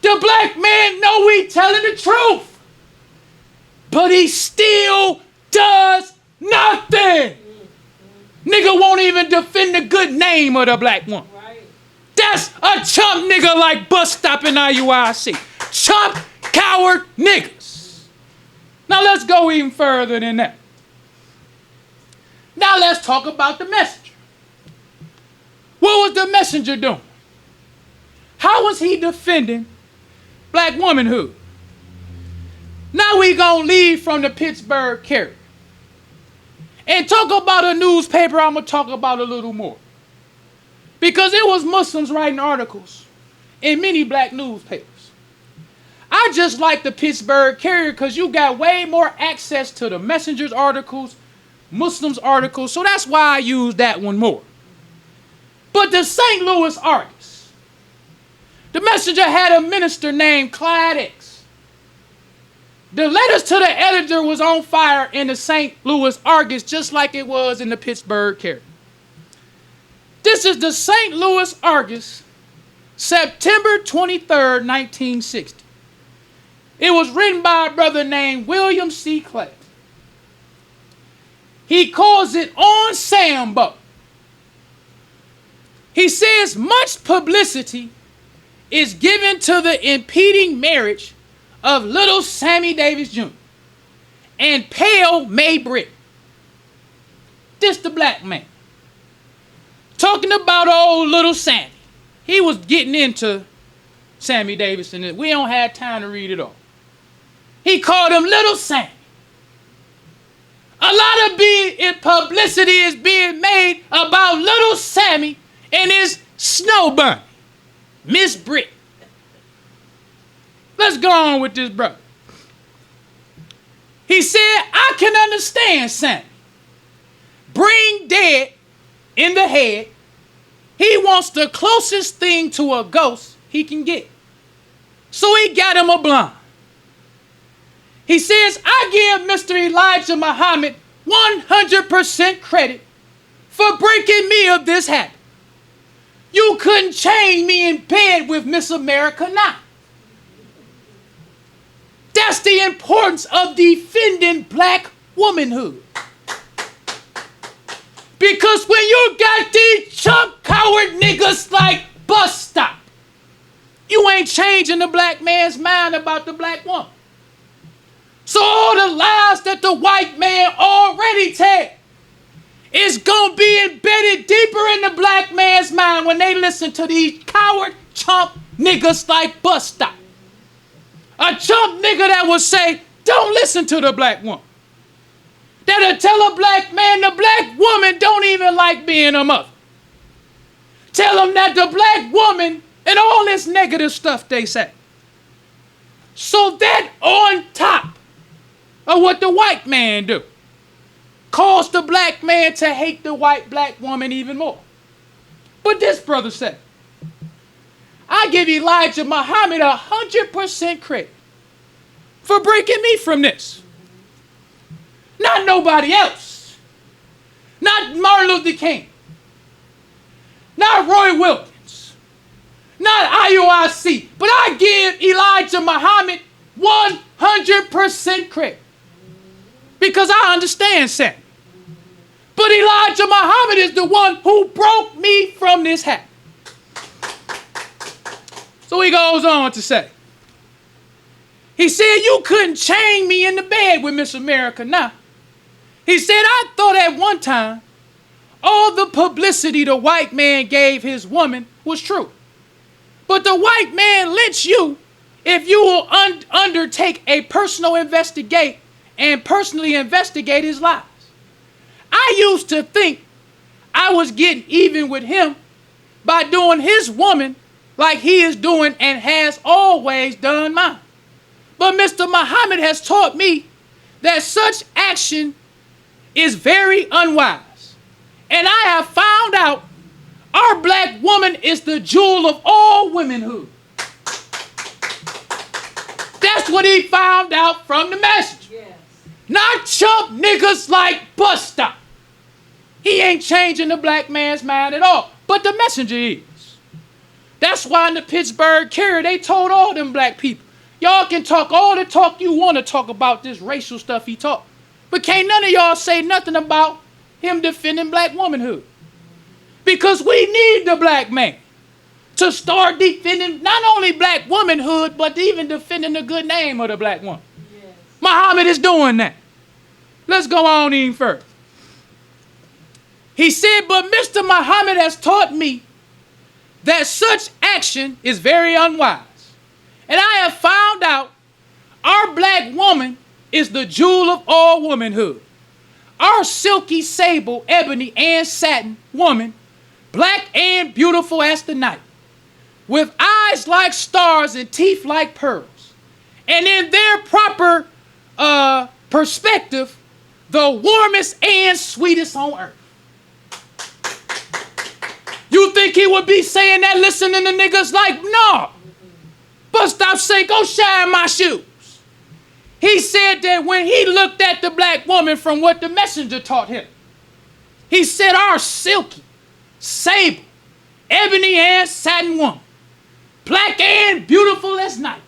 The black man know we telling the truth. But he still does nothing. Nigga won't even defend the good name of the black woman. Right. That's a chump nigga like bus stop in IUIC. Chump coward niggas. Now let's go even further than that. Now let's talk about the messenger. What was the messenger doing? How was he defending black womanhood? Now we gonna leave from the Pittsburgh Carrier and talk about a newspaper I'm gonna talk about a little more. Because it was Muslims writing articles in many black newspapers. I just like the Pittsburgh Carrier because you got way more access to the Messenger's articles, Muslims articles, so that's why I use that one more. But the St. Louis Argus, the Messenger had a minister named Clyde X. The letters to the editor was on fire in the St. Louis Argus just like it was in the Pittsburgh Carrier. This is the St. Louis Argus, September 23rd, 1960. It was written by a brother named William C. Clay. He calls it On Sambo. He says much publicity is given to the impeding marriage of little Sammy Davis Jr. and Pale May Britt. This the black man. Talking about old little Sammy. He was getting into Sammy Davis and we don't have time to read it all. He called him Little Sammy. A lot of publicity is being made about Little Sammy and his snow bunny, Miss Britt. Let's go on with this brother. He said, I can understand Sammy. Brain dead in the head. He wants the closest thing to a ghost he can get. So he got him a blonde. He says, I give Mr. Elijah Muhammad 100% credit for breaking me of this habit. You couldn't chain me in bed with Miss America now. That's the importance of defending black womanhood. Because when you got these chump coward niggas like bus stop, you ain't changing the black man's mind about the black woman. So all the lies that the white man already tell is going to be embedded deeper in the black man's mind when they listen to these coward chump niggas like bus stop. A chump nigga that will say, don't listen to the black woman. That'll tell a black man the black woman don't even like being a mother. Tell him that the black woman and all this negative stuff they say. So that on top of what the white man do, caused the black man to hate the black woman even more. But this brother said, I give Elijah Muhammad 100% credit for breaking me from this. Not nobody else. Not Martin Luther King. Not Roy Wilkins. Not IUIC. But I give Elijah Muhammad 100% credit. Because I understand Sam. But Elijah Muhammad is the one who broke me from this habit. So he goes on to say, he said, you couldn't chain me in the bed with Miss America now. He said, I thought at one time all the publicity the white man gave his woman was true. But the white man lynch you if you will undertake a personal investigate and personally investigate his lies. I used to think I was getting even with him by doing his woman like he is doing and has always done mine. But Mr. Muhammad has taught me that such action is very unwise. And I have found out our black woman is the jewel of all womanhood. That's what he found out from the message. Yes. Not chump niggas like Bus Stop. He ain't changing the black man's mind at all. But the messenger is. That's why in the Pittsburgh Carrier, they told all them black people, y'all can talk all the talk you want to talk about this racial stuff he taught. But can't none of y'all say nothing about him defending black womanhood. Because we need the black man to start defending not only black womanhood, but even defending the good name of the black woman. Yes. Muhammad is doing that. Let's go on even further. He said, but Mr. Muhammad has taught me that such action is very unwise. And I have found out our black woman is the jewel of all womanhood. Our silky, sable, ebony, and satin woman, black and beautiful as the night, with eyes like stars and teeth like pearls, and in their proper perspective, the warmest and sweetest on earth. You think he would be saying that listening to niggas like, no. But stop saying, go shine my shoes. He said that when he looked at the black woman from what the messenger taught him, he said our silky, sable, ebony and satin woman, black and beautiful as night.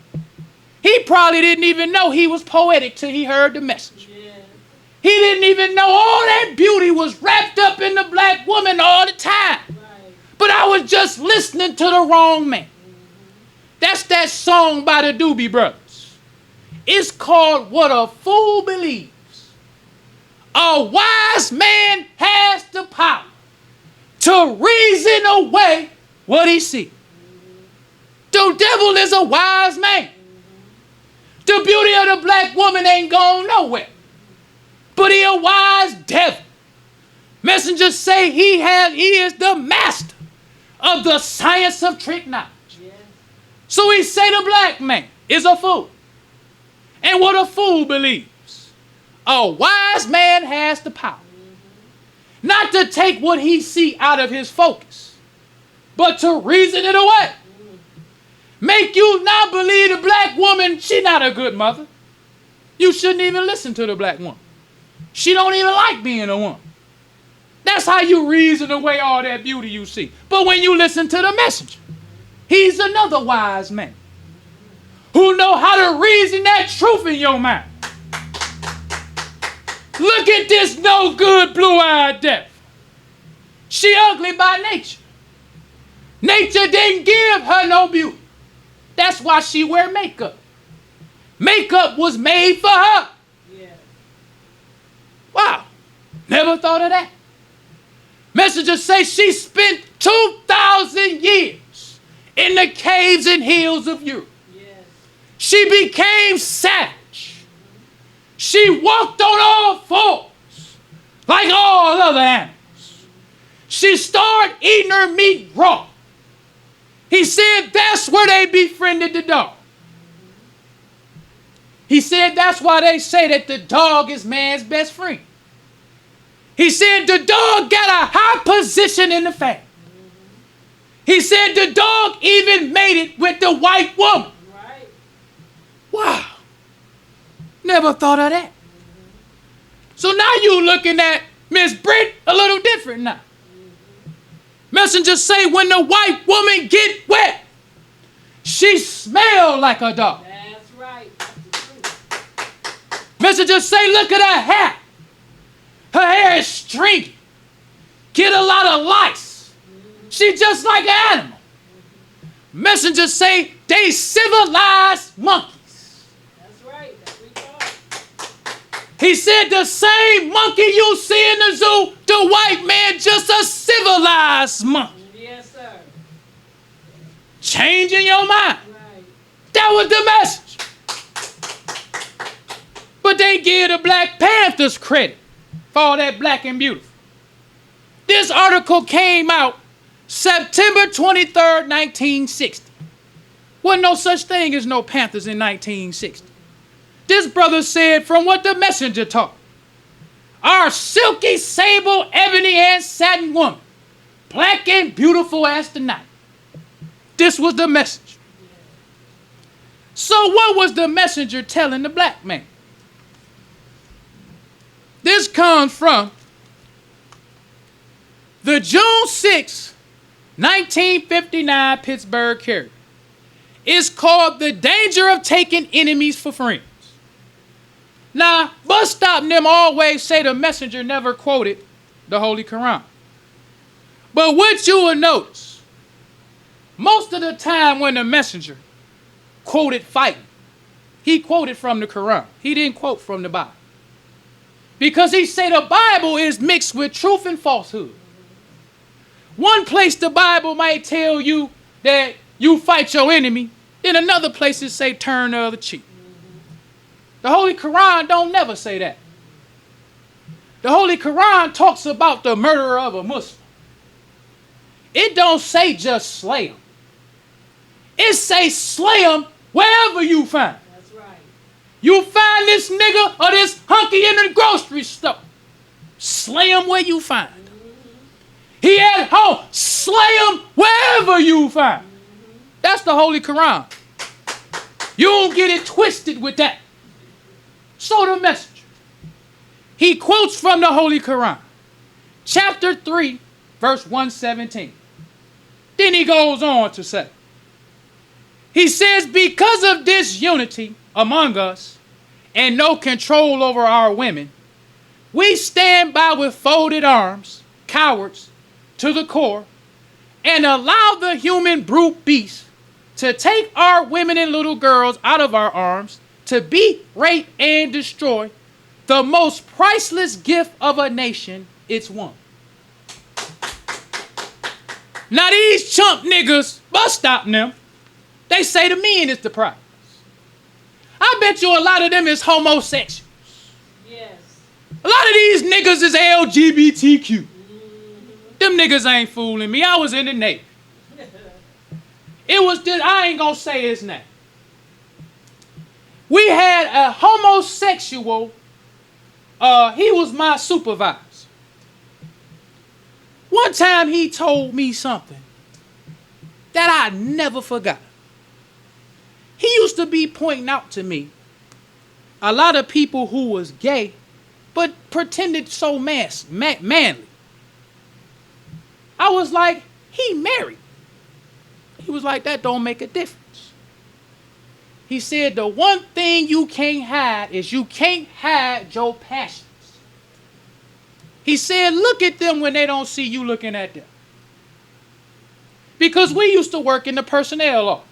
He probably didn't even know he was poetic till he heard the message. Yes. He didn't even know all that beauty was wrapped up in the black woman all the time. Right. But I was just listening to the wrong man. That's that song by the Doobie Brothers. It's called What a Fool Believes. A wise man has the power to reason away what he sees. The devil is a wise man. The beauty of the black woman ain't gone nowhere. But he a wise devil. Messengers say he is the master of the science of trick knowledge. Yes. So he say the black man is a fool. And what a fool believes. A wise man has the power. Not to take what he see out of his focus, but to reason it away. Make you not believe the black woman, she not a good mother. You shouldn't even listen to the black woman. She don't even like being a woman. That's how you reason away all that beauty you see. But when you listen to the messenger, he's another wise man who know how to reason that truth in your mind. Look at this no good blue-eyed devil. She ugly by nature. Nature didn't give her no beauty. That's why she wear makeup. Makeup was made for her. Yes. Wow. Never thought of that. Messengers say she spent 2,000 years in the caves and hills of Europe. Yes. She became savage. She walked on all fours like all other animals. She started eating her meat raw. He said that's where they befriended the dog. He said that's why they say that the dog is man's best friend. He said the dog got a high position in the family. He said the dog even made it with the white woman. Right. Wow. Never thought of that. So now you looking at Miss Britt a little different now. Messengers say when the white woman get wet, she smell like a dog. That's right. That's the truth. Messengers say look at her hair. Her hair is stringy. Get a lot of lice. She just like an animal. Messengers say they civilized monkeys. That's right. That's what we thought. He said the same monkey you see in the zoo, the white man just a civilized monkey. Yes, sir. Changing your mind. Right. That was the message. But they give the Black Panthers credit for all that black and beautiful. This article came out September 23rd, 1960. Wasn't no such thing as no Panthers in 1960. This brother said from what the messenger taught. Our silky, sable, ebony, and satin woman, black and beautiful as the night. This was the message. So what was the messenger telling the black man? This comes from the June 6, 1959 Pittsburgh Carrier. It's called The Danger of Taking Enemies for Friends. Now, bus stop them always say the messenger never quoted the Holy Quran. But what you will notice, most of the time when the messenger quoted fighting, he quoted from the Quran. He didn't quote from the Bible. Because he said the Bible is mixed with truth and falsehood. One place the Bible might tell you that you fight your enemy, then another place it say turn the other cheek. The Holy Quran don't never say that. The Holy Quran talks about the murderer of a Muslim. It don't say just slay him. It say slay him wherever you find. That's right. You find this nigga or this hunky in the grocery store, slay him where you find him. He at home, slay him wherever you find him. That's the Holy Quran. You don't get it twisted with that. So the messenger, he quotes from the Holy Quran, chapter 3, verse 117. Then he goes on to say, he says, because of this unity among us and no control over our women, we stand by with folded arms, cowards to the core, and allow the human brute beast to take our women and little girls out of our arms to beat, rape, and destroy the most priceless gift of a nation, its woman. Now these chump niggas, bus stop them, they say the men is the prize. I bet you a lot of them is homosexuals. Yes. A lot of these niggas is LGBTQ. Them niggas ain't fooling me. I was in the Navy. It was this, I ain't gonna say his name. We had a homosexual, he was my supervisor. One time he told me something that I never forgot. He used to be pointing out to me a lot of people who was gay, but pretended so manly. I was like, he married. He was like, that don't make a difference. He said, the one thing you can't hide is you can't hide your passions. He said, look at them when they don't see you looking at them. Because we used to work in the personnel office.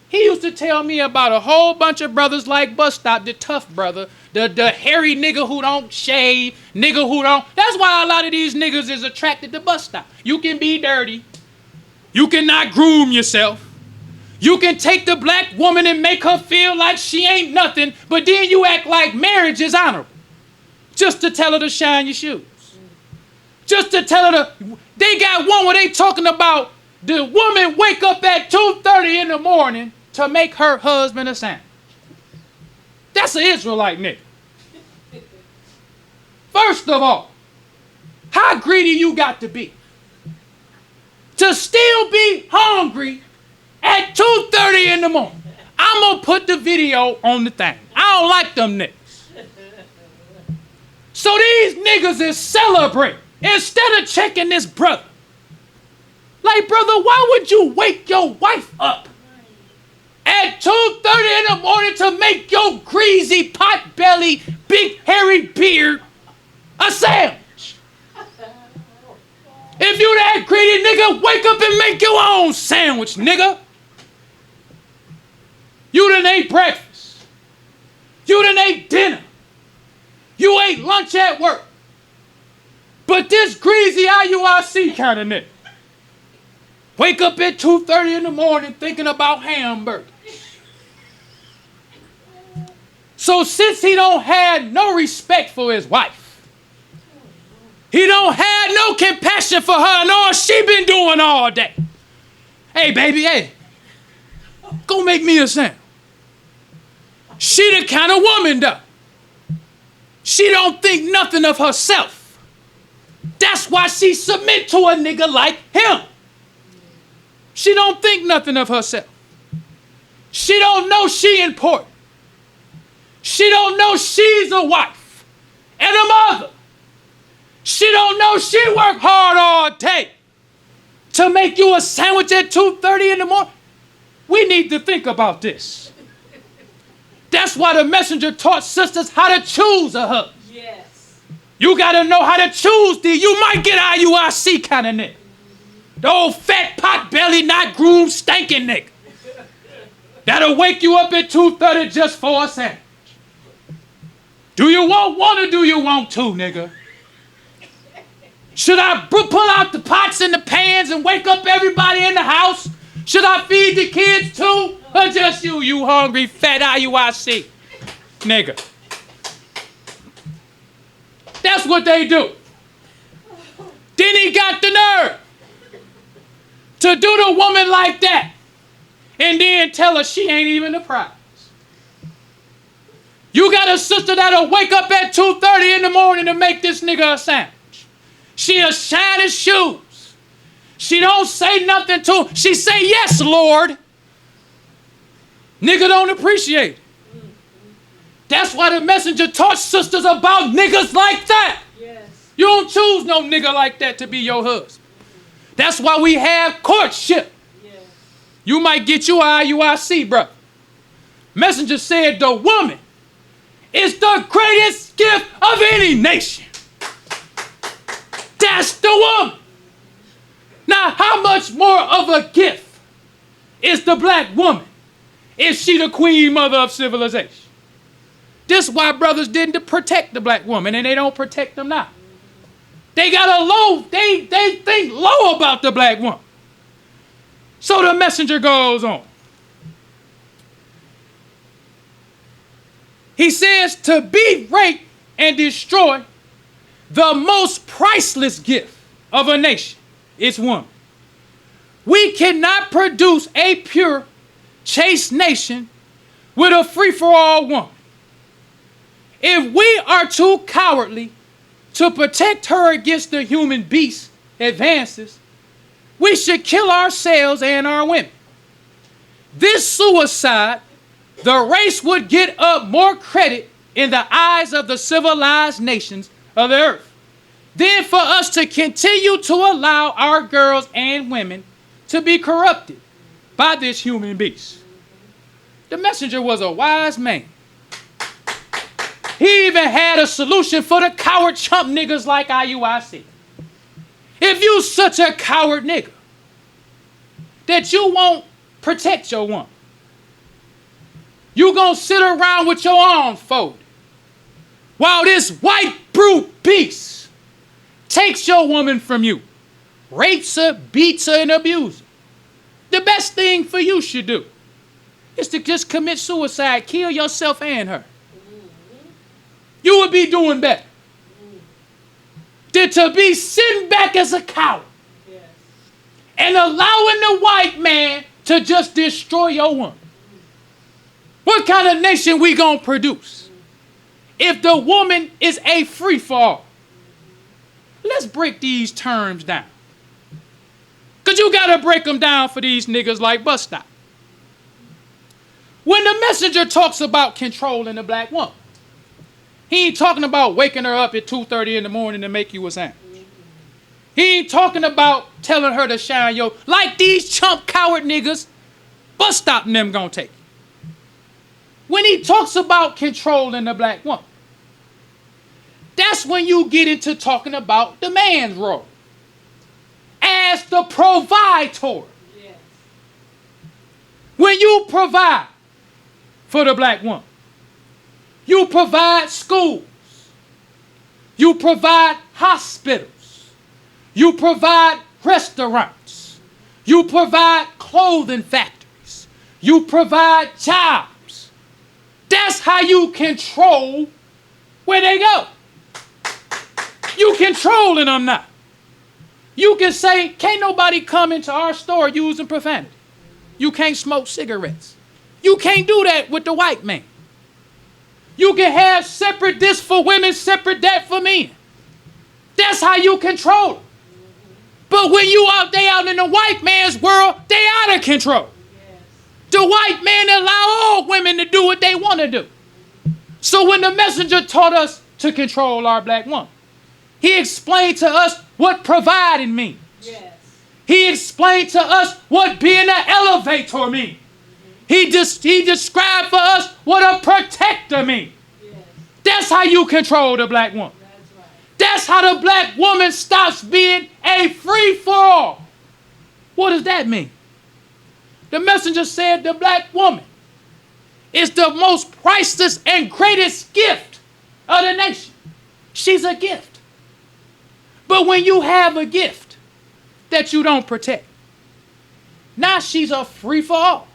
He used to tell me about a whole bunch of brothers like Bus Stop, the tough brother, the hairy nigga who don't shave, nigga who don't. That's why a lot of these niggas is attracted to Bus Stop. You can be dirty. You cannot groom yourself. You can take the black woman and make her feel like she ain't nothing, but then you act like marriage is honorable. Just to tell her to shine your shoes. Just to tell her to, they got one where they talking about the woman wake up at 2:30 in the morning to make her husband a sandwich. That's an Israelite nigga. First of all, how greedy you got to be? To still be hungry at 2:30 in the morning. I'm going to put the video on the thing. I don't like them niggas. So these niggas is celebrating instead of checking this brother. Like, brother, why would you wake your wife up at 2:30 in the morning to make your greasy, pot-belly, big, hairy beard a sandwich? If you that greedy, nigga, wake up and make your own sandwich, nigga. You done ate breakfast. You done ate dinner. You ate lunch at work. But this greasy IUIC kind of nigga wake up at 2:30 in the morning thinking about hamburgers. So since he don't have no respect for his wife, he don't have no compassion for her and all she been doing all day. Hey, baby, hey, go make me a sandwich. She the kind of woman though. She don't think nothing of herself. That's why she submit to a nigga like him. She don't think nothing of herself. She don't know she important. She don't know she's a wife and a mother. She don't know she work hard all day to make you a sandwich at 2:30 in the morning. We need to think about this. That's why the messenger taught sisters how to choose a husband. Yes. You gotta know how to choose these. You might get IUIC kind of nigga. The old fat pot belly, not groomed, stinking nigga. That'll wake you up at 2:30 just for a sandwich. Do you want one or do you want two, nigga? Should I pull out the pots and the pans and wake up everybody in the house? Should I feed the kids too? Or just you hungry fat IUIC nigga? That's what they do. Then he got the nerve to do the woman like that and then tell her she ain't even the prize. You got a sister that'll wake up at 2:30 in the morning to make this nigga a sandwich. She'll shine his shoes. She don't say nothing to him. She say, yes, Lord. Nigga don't appreciate it. That's why the messenger taught sisters about niggas like that. Yes. You don't choose no nigga like that to be your husband. That's why we have courtship. Yes. You might get you a IUIC, bro. Messenger said the woman is the greatest gift of any nation. That's the woman. Now, how much more of a gift is the black woman? Is she the queen mother of civilization? This is why brothers didn't protect the black woman, and they don't protect them now. They got a low, they think low about the black woman. So the messenger goes on. He says to be raped and destroy the most priceless gift of a nation is woman. We cannot produce a pure, chaste nation with a free-for-all woman. If we are too cowardly to protect her against the human beast advances, we should kill ourselves and our women. This suicide, the race would get up more credit in the eyes of the civilized nations of the earth than for us to continue to allow our girls and women to be corrupted by this human beast. The messenger was a wise man. He even had a solution for the coward chump niggas like IUIC. If you such a coward nigga that you won't protect your woman, you gonna sit around with your arms folded while this white brute beast takes your woman from you, rapes her, beats her, and abuses her. The best thing for you should do is to just commit suicide, kill yourself and her. You would be doing better than to be sitting back as a coward and allowing the white man to just destroy your woman. What kind of nation we gonna produce if the woman is a free-for-all? Let's break these terms down. Because you got to break them down for these niggas like bus stop. When the messenger talks about controlling the black woman, he ain't talking about waking her up at 2:30 in the morning to make you a sandwich. He ain't talking about telling her to shine your, like these chump coward niggas, bus stop and them gonna take you. When he talks about controlling the black woman, that's when you get into talking about the man's role as the provider. Yes. When you provide for the black woman, you provide schools, you provide hospitals, you provide restaurants, you provide clothing factories, you provide jobs. That's how you control where they go. You controlling them now. You can say, can't nobody come into our store using profanity. You can't smoke cigarettes. You can't do that with the white man. You can have separate this for women, separate that for men. That's how you control them. But when they out in the white man's world, they out of control. The white man allow all women to do what they want to do. So when the messenger taught us to control our black woman, he explained to us what providing means. Yes. He explained to us what being an elevator means. He described for us what a protector means. Yes. That's how you control the black woman. That's right. That's how the black woman stops being a free-for-all. What does that mean? The messenger said the black woman is the most priceless and greatest gift of the nation. She's a gift. But when you have a gift that you don't protect, now she's a free-for-all.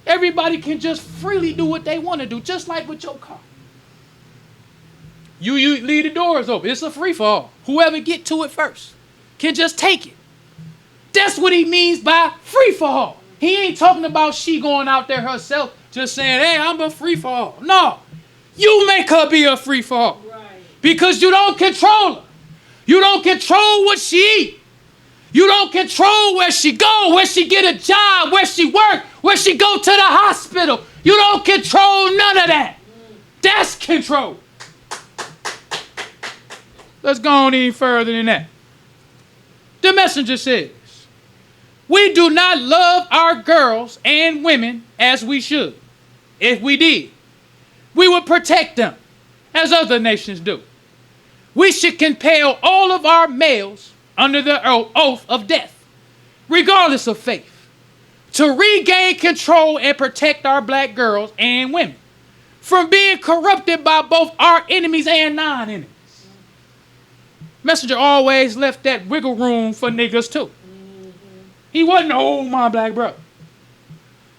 Everybody can just freely do what they want to do, just like with your car. You leave the doors open. It's a free-for-all. Whoever get to it first can just take it. That's what he means by free-for-all. He ain't talking about she going out there herself just saying, hey, I'm a free-for-all. No. You make her be a free-for-all. Right. Because you don't control her. You don't control what she eat. You don't control where she go, where she get a job, where she work, where she go to the hospital. You don't control none of that. That's control. Let's go on any further than that. The messenger says, we do not love our girls and women as we should. If we did, we would protect them as other nations do. We should compel all of our males under the oath of death, regardless of faith, to regain control and protect our black girls and women from being corrupted by both our enemies and non-enemies. Messenger always left that wiggle room for niggas too. He wasn't, oh, my black brother.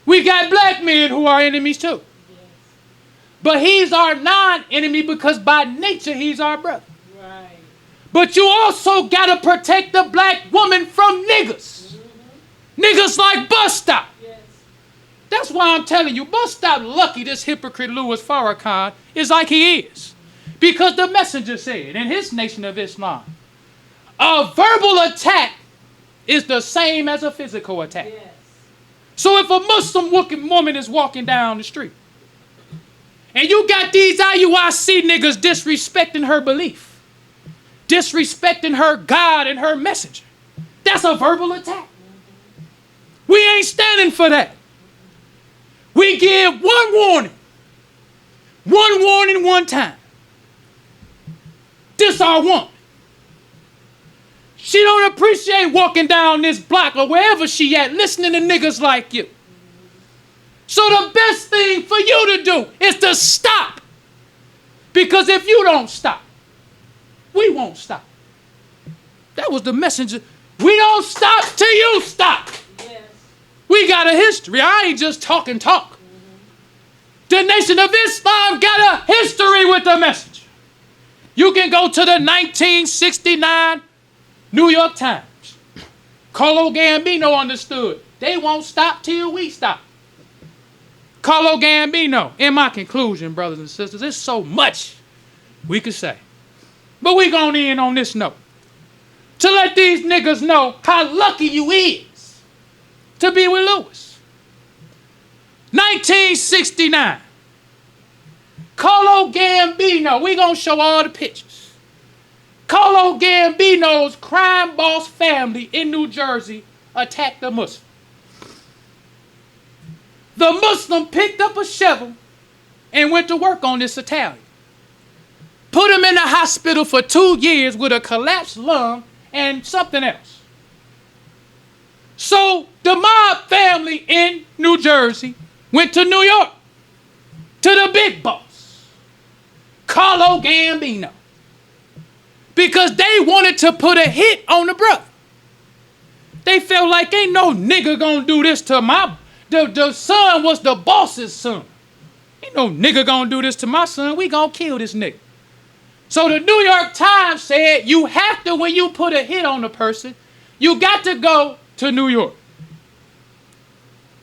We got black men who are enemies too. But he's our non-enemy because by nature he's our brother. Right. But you also got to protect the black woman from niggas. Niggas like Bus Stop. Yes. That's why I'm telling you, Bus Stop lucky this hypocrite Louis Farrakhan is like he is. Because the messenger said in his Nation of Islam, a verbal attack is the same as a physical attack. Yes. So if a Muslim woman is walking down the street and you got these IUIC niggas disrespecting her belief, disrespecting her God and her messenger, that's a verbal attack. We ain't standing for that. We give one warning, one time. This our woman. She don't appreciate walking down this block or wherever she at listening to niggas like you. So the best thing for you to do is to stop. Because if you don't stop, we won't stop. That was the messenger. We don't stop till you stop. Yes. We got a history. I ain't just talking talk. The Nation of Islam got a history with the messenger. You can go to the 1969 New York Times. Carlo Gambino understood. They won't stop till we stop. Carlo Gambino, in my conclusion, brothers and sisters, there's so much we could say. But we going to end on this note. To let these niggas know how lucky you is to be with Lewis. 1969. Carlo Gambino, we going to show all the pictures. Carlo Gambino's crime boss family in New Jersey attacked the Muslim. The Muslim picked up a shovel and went to work on this Italian. Put him in the hospital for 2 years with a collapsed lung and something else. So the mob family in New Jersey went to New York to the big boss, Carlo Gambino, because they wanted to put a hit on the brother. They felt like ain't no nigga gonna do this to the son was the boss's son. Ain't no nigga gonna do this to my son. We gonna kill this nigga. So the New York Times said you have to, when you put a hit on a person, you got to go to New York.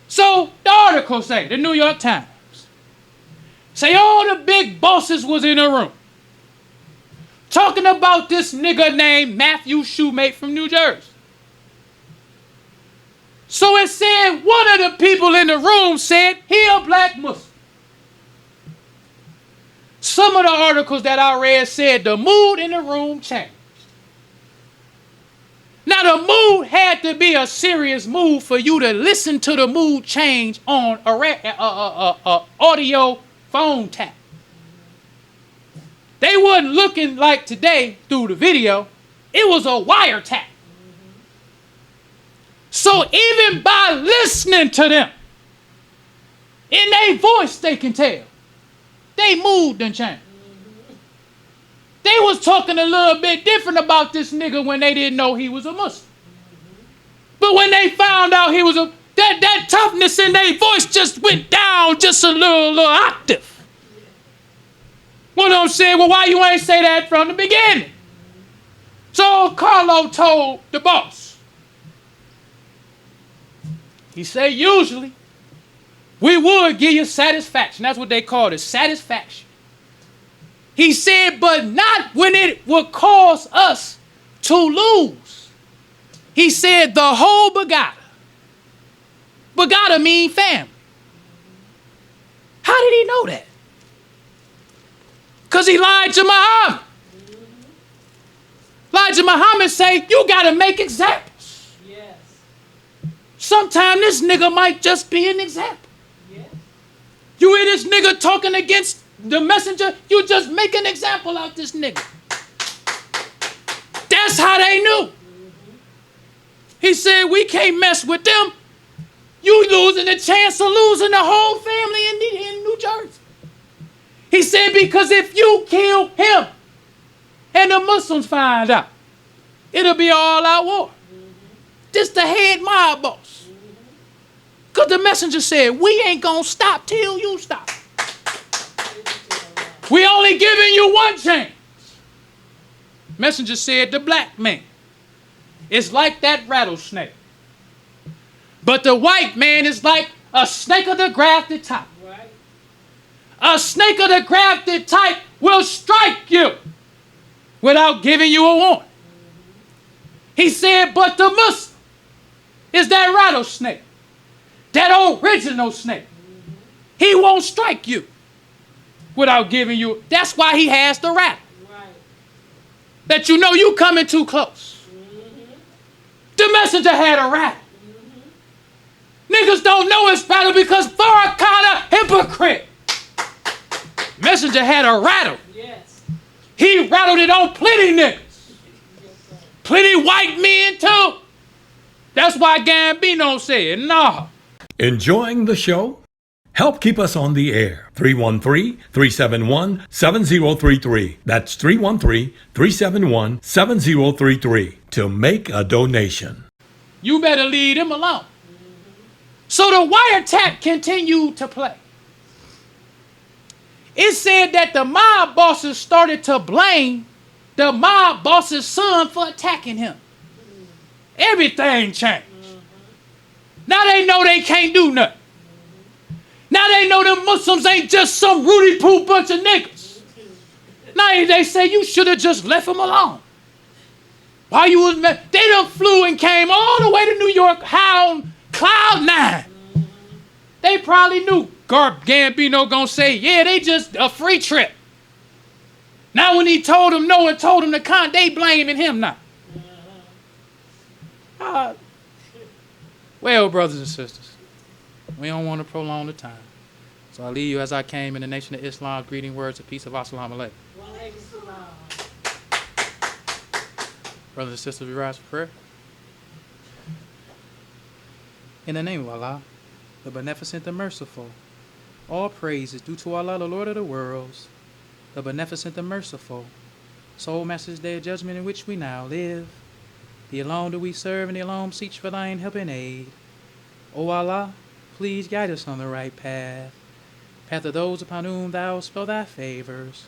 So the article say, the New York Times, Say all the big bosses was in the room. Talking about this nigga named Matthew Shoemate from New Jersey. So it said one of the people in the room said he a black Muslim. Some of the articles that I read said the mood in the room changed. Now the mood had to be a serious mood for you to listen to the mood change on a audio phone tap. They wasn't looking like today through the video. It was a wiretap. So even by listening to them, in their voice they can tell. They mood done changed. They was talking a little bit different about this nigga when they didn't know he was a Muslim. But when they found out he was that toughness in their voice just went down just a little octave. One of them said, well, why you ain't say that from the beginning? So Carlo told the boss. He said, usually, we would give you satisfaction. That's what they call it, satisfaction. He said, but not when it would cause us to lose. He said, the whole Bagada. Bagada mean family. How did he know that? Because he lied to Muhammad. Lied to Muhammad say, you got to make examples. Yes. Sometime this nigga might just be an example. Yes. You hear this nigga talking against the messenger, you just make an example out this nigga. That's how they knew. He said, we can't mess with them. You losing the chance of losing the whole family in New Jersey. He said, because if you kill him and the Muslims find out, it'll be all out war. This the head mob boss. Because the messenger said, we ain't going to stop till you stop. We only giving you one chance. Messenger said, the black man is like that rattlesnake. But the white man is like a snake of the grafted type. Right. A snake of the grafted type will strike you without giving you a warning. He said, but the Muslim is that rattlesnake, that original snake. He won't strike you without giving you. That's why he has the rattle. Right. That you know you coming too close. The messenger had a rattle. Niggas don't know it's rattle because Farrakhan a hypocrite. Messenger had a rattle. Yes. He rattled it on plenty niggas. Plenty white men too. That's why Gambino said, nah. Enjoying the show? Help keep us on the air. 313-371-7033. That's 313-371-7033 to make a donation. You better leave him alone. So the wiretap continued to play. It said that the mob bosses started to blame the mob boss's son for attacking him. Everything changed. Now they know they can't do nothing. Now they know them Muslims ain't just some Rudy Poo bunch of niggas. Now they say you should have just left him alone. Why you was mad? They done flew and came all the way to New York, high on cloud 9. They probably knew Gambino gonna say, yeah, they just a free trip. Now when he told them no and told them to come, they blaming him now. Well, brothers and sisters, we don't want to prolong the time. So I leave you as I came in the nation of Islam, greeting words of peace of Assalamu alaikum. Brothers and sisters, we rise for prayer. In the name of Allah, the Beneficent, the Merciful, all praise is due to Allah, the Lord of the worlds, the Beneficent, the Merciful, Soul Master's Day of Judgment in which we now live. Thee alone do we serve, and Thee alone seek for Thine help and aid. O Allah, please guide us on the right path, path of those upon whom Thou spell Thy favors,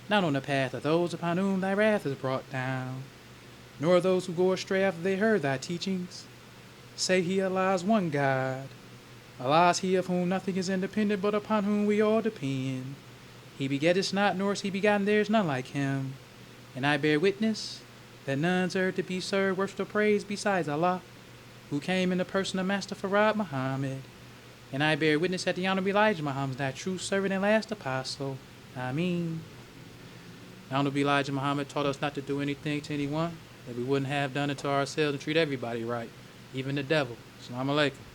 not on the path of those upon whom Thy wrath is brought down, nor those who go astray after they heard Thy teachings. Say He, Allah is one God. Allah is He of whom nothing is independent, but upon whom we all depend. He begetteth not, nor is he begotten, there is none like him. And I bear witness that none deserve to be served, worship, or praise besides Allah, who came in the person of Master Farad Muhammad. And I bear witness that the Honorable Elijah Muhammad is thy true servant and last apostle. Ameen. The Honorable Elijah Muhammad taught us not to do anything to anyone that we wouldn't have done it to ourselves and treat everybody right, even the devil. Assalamu alaikum.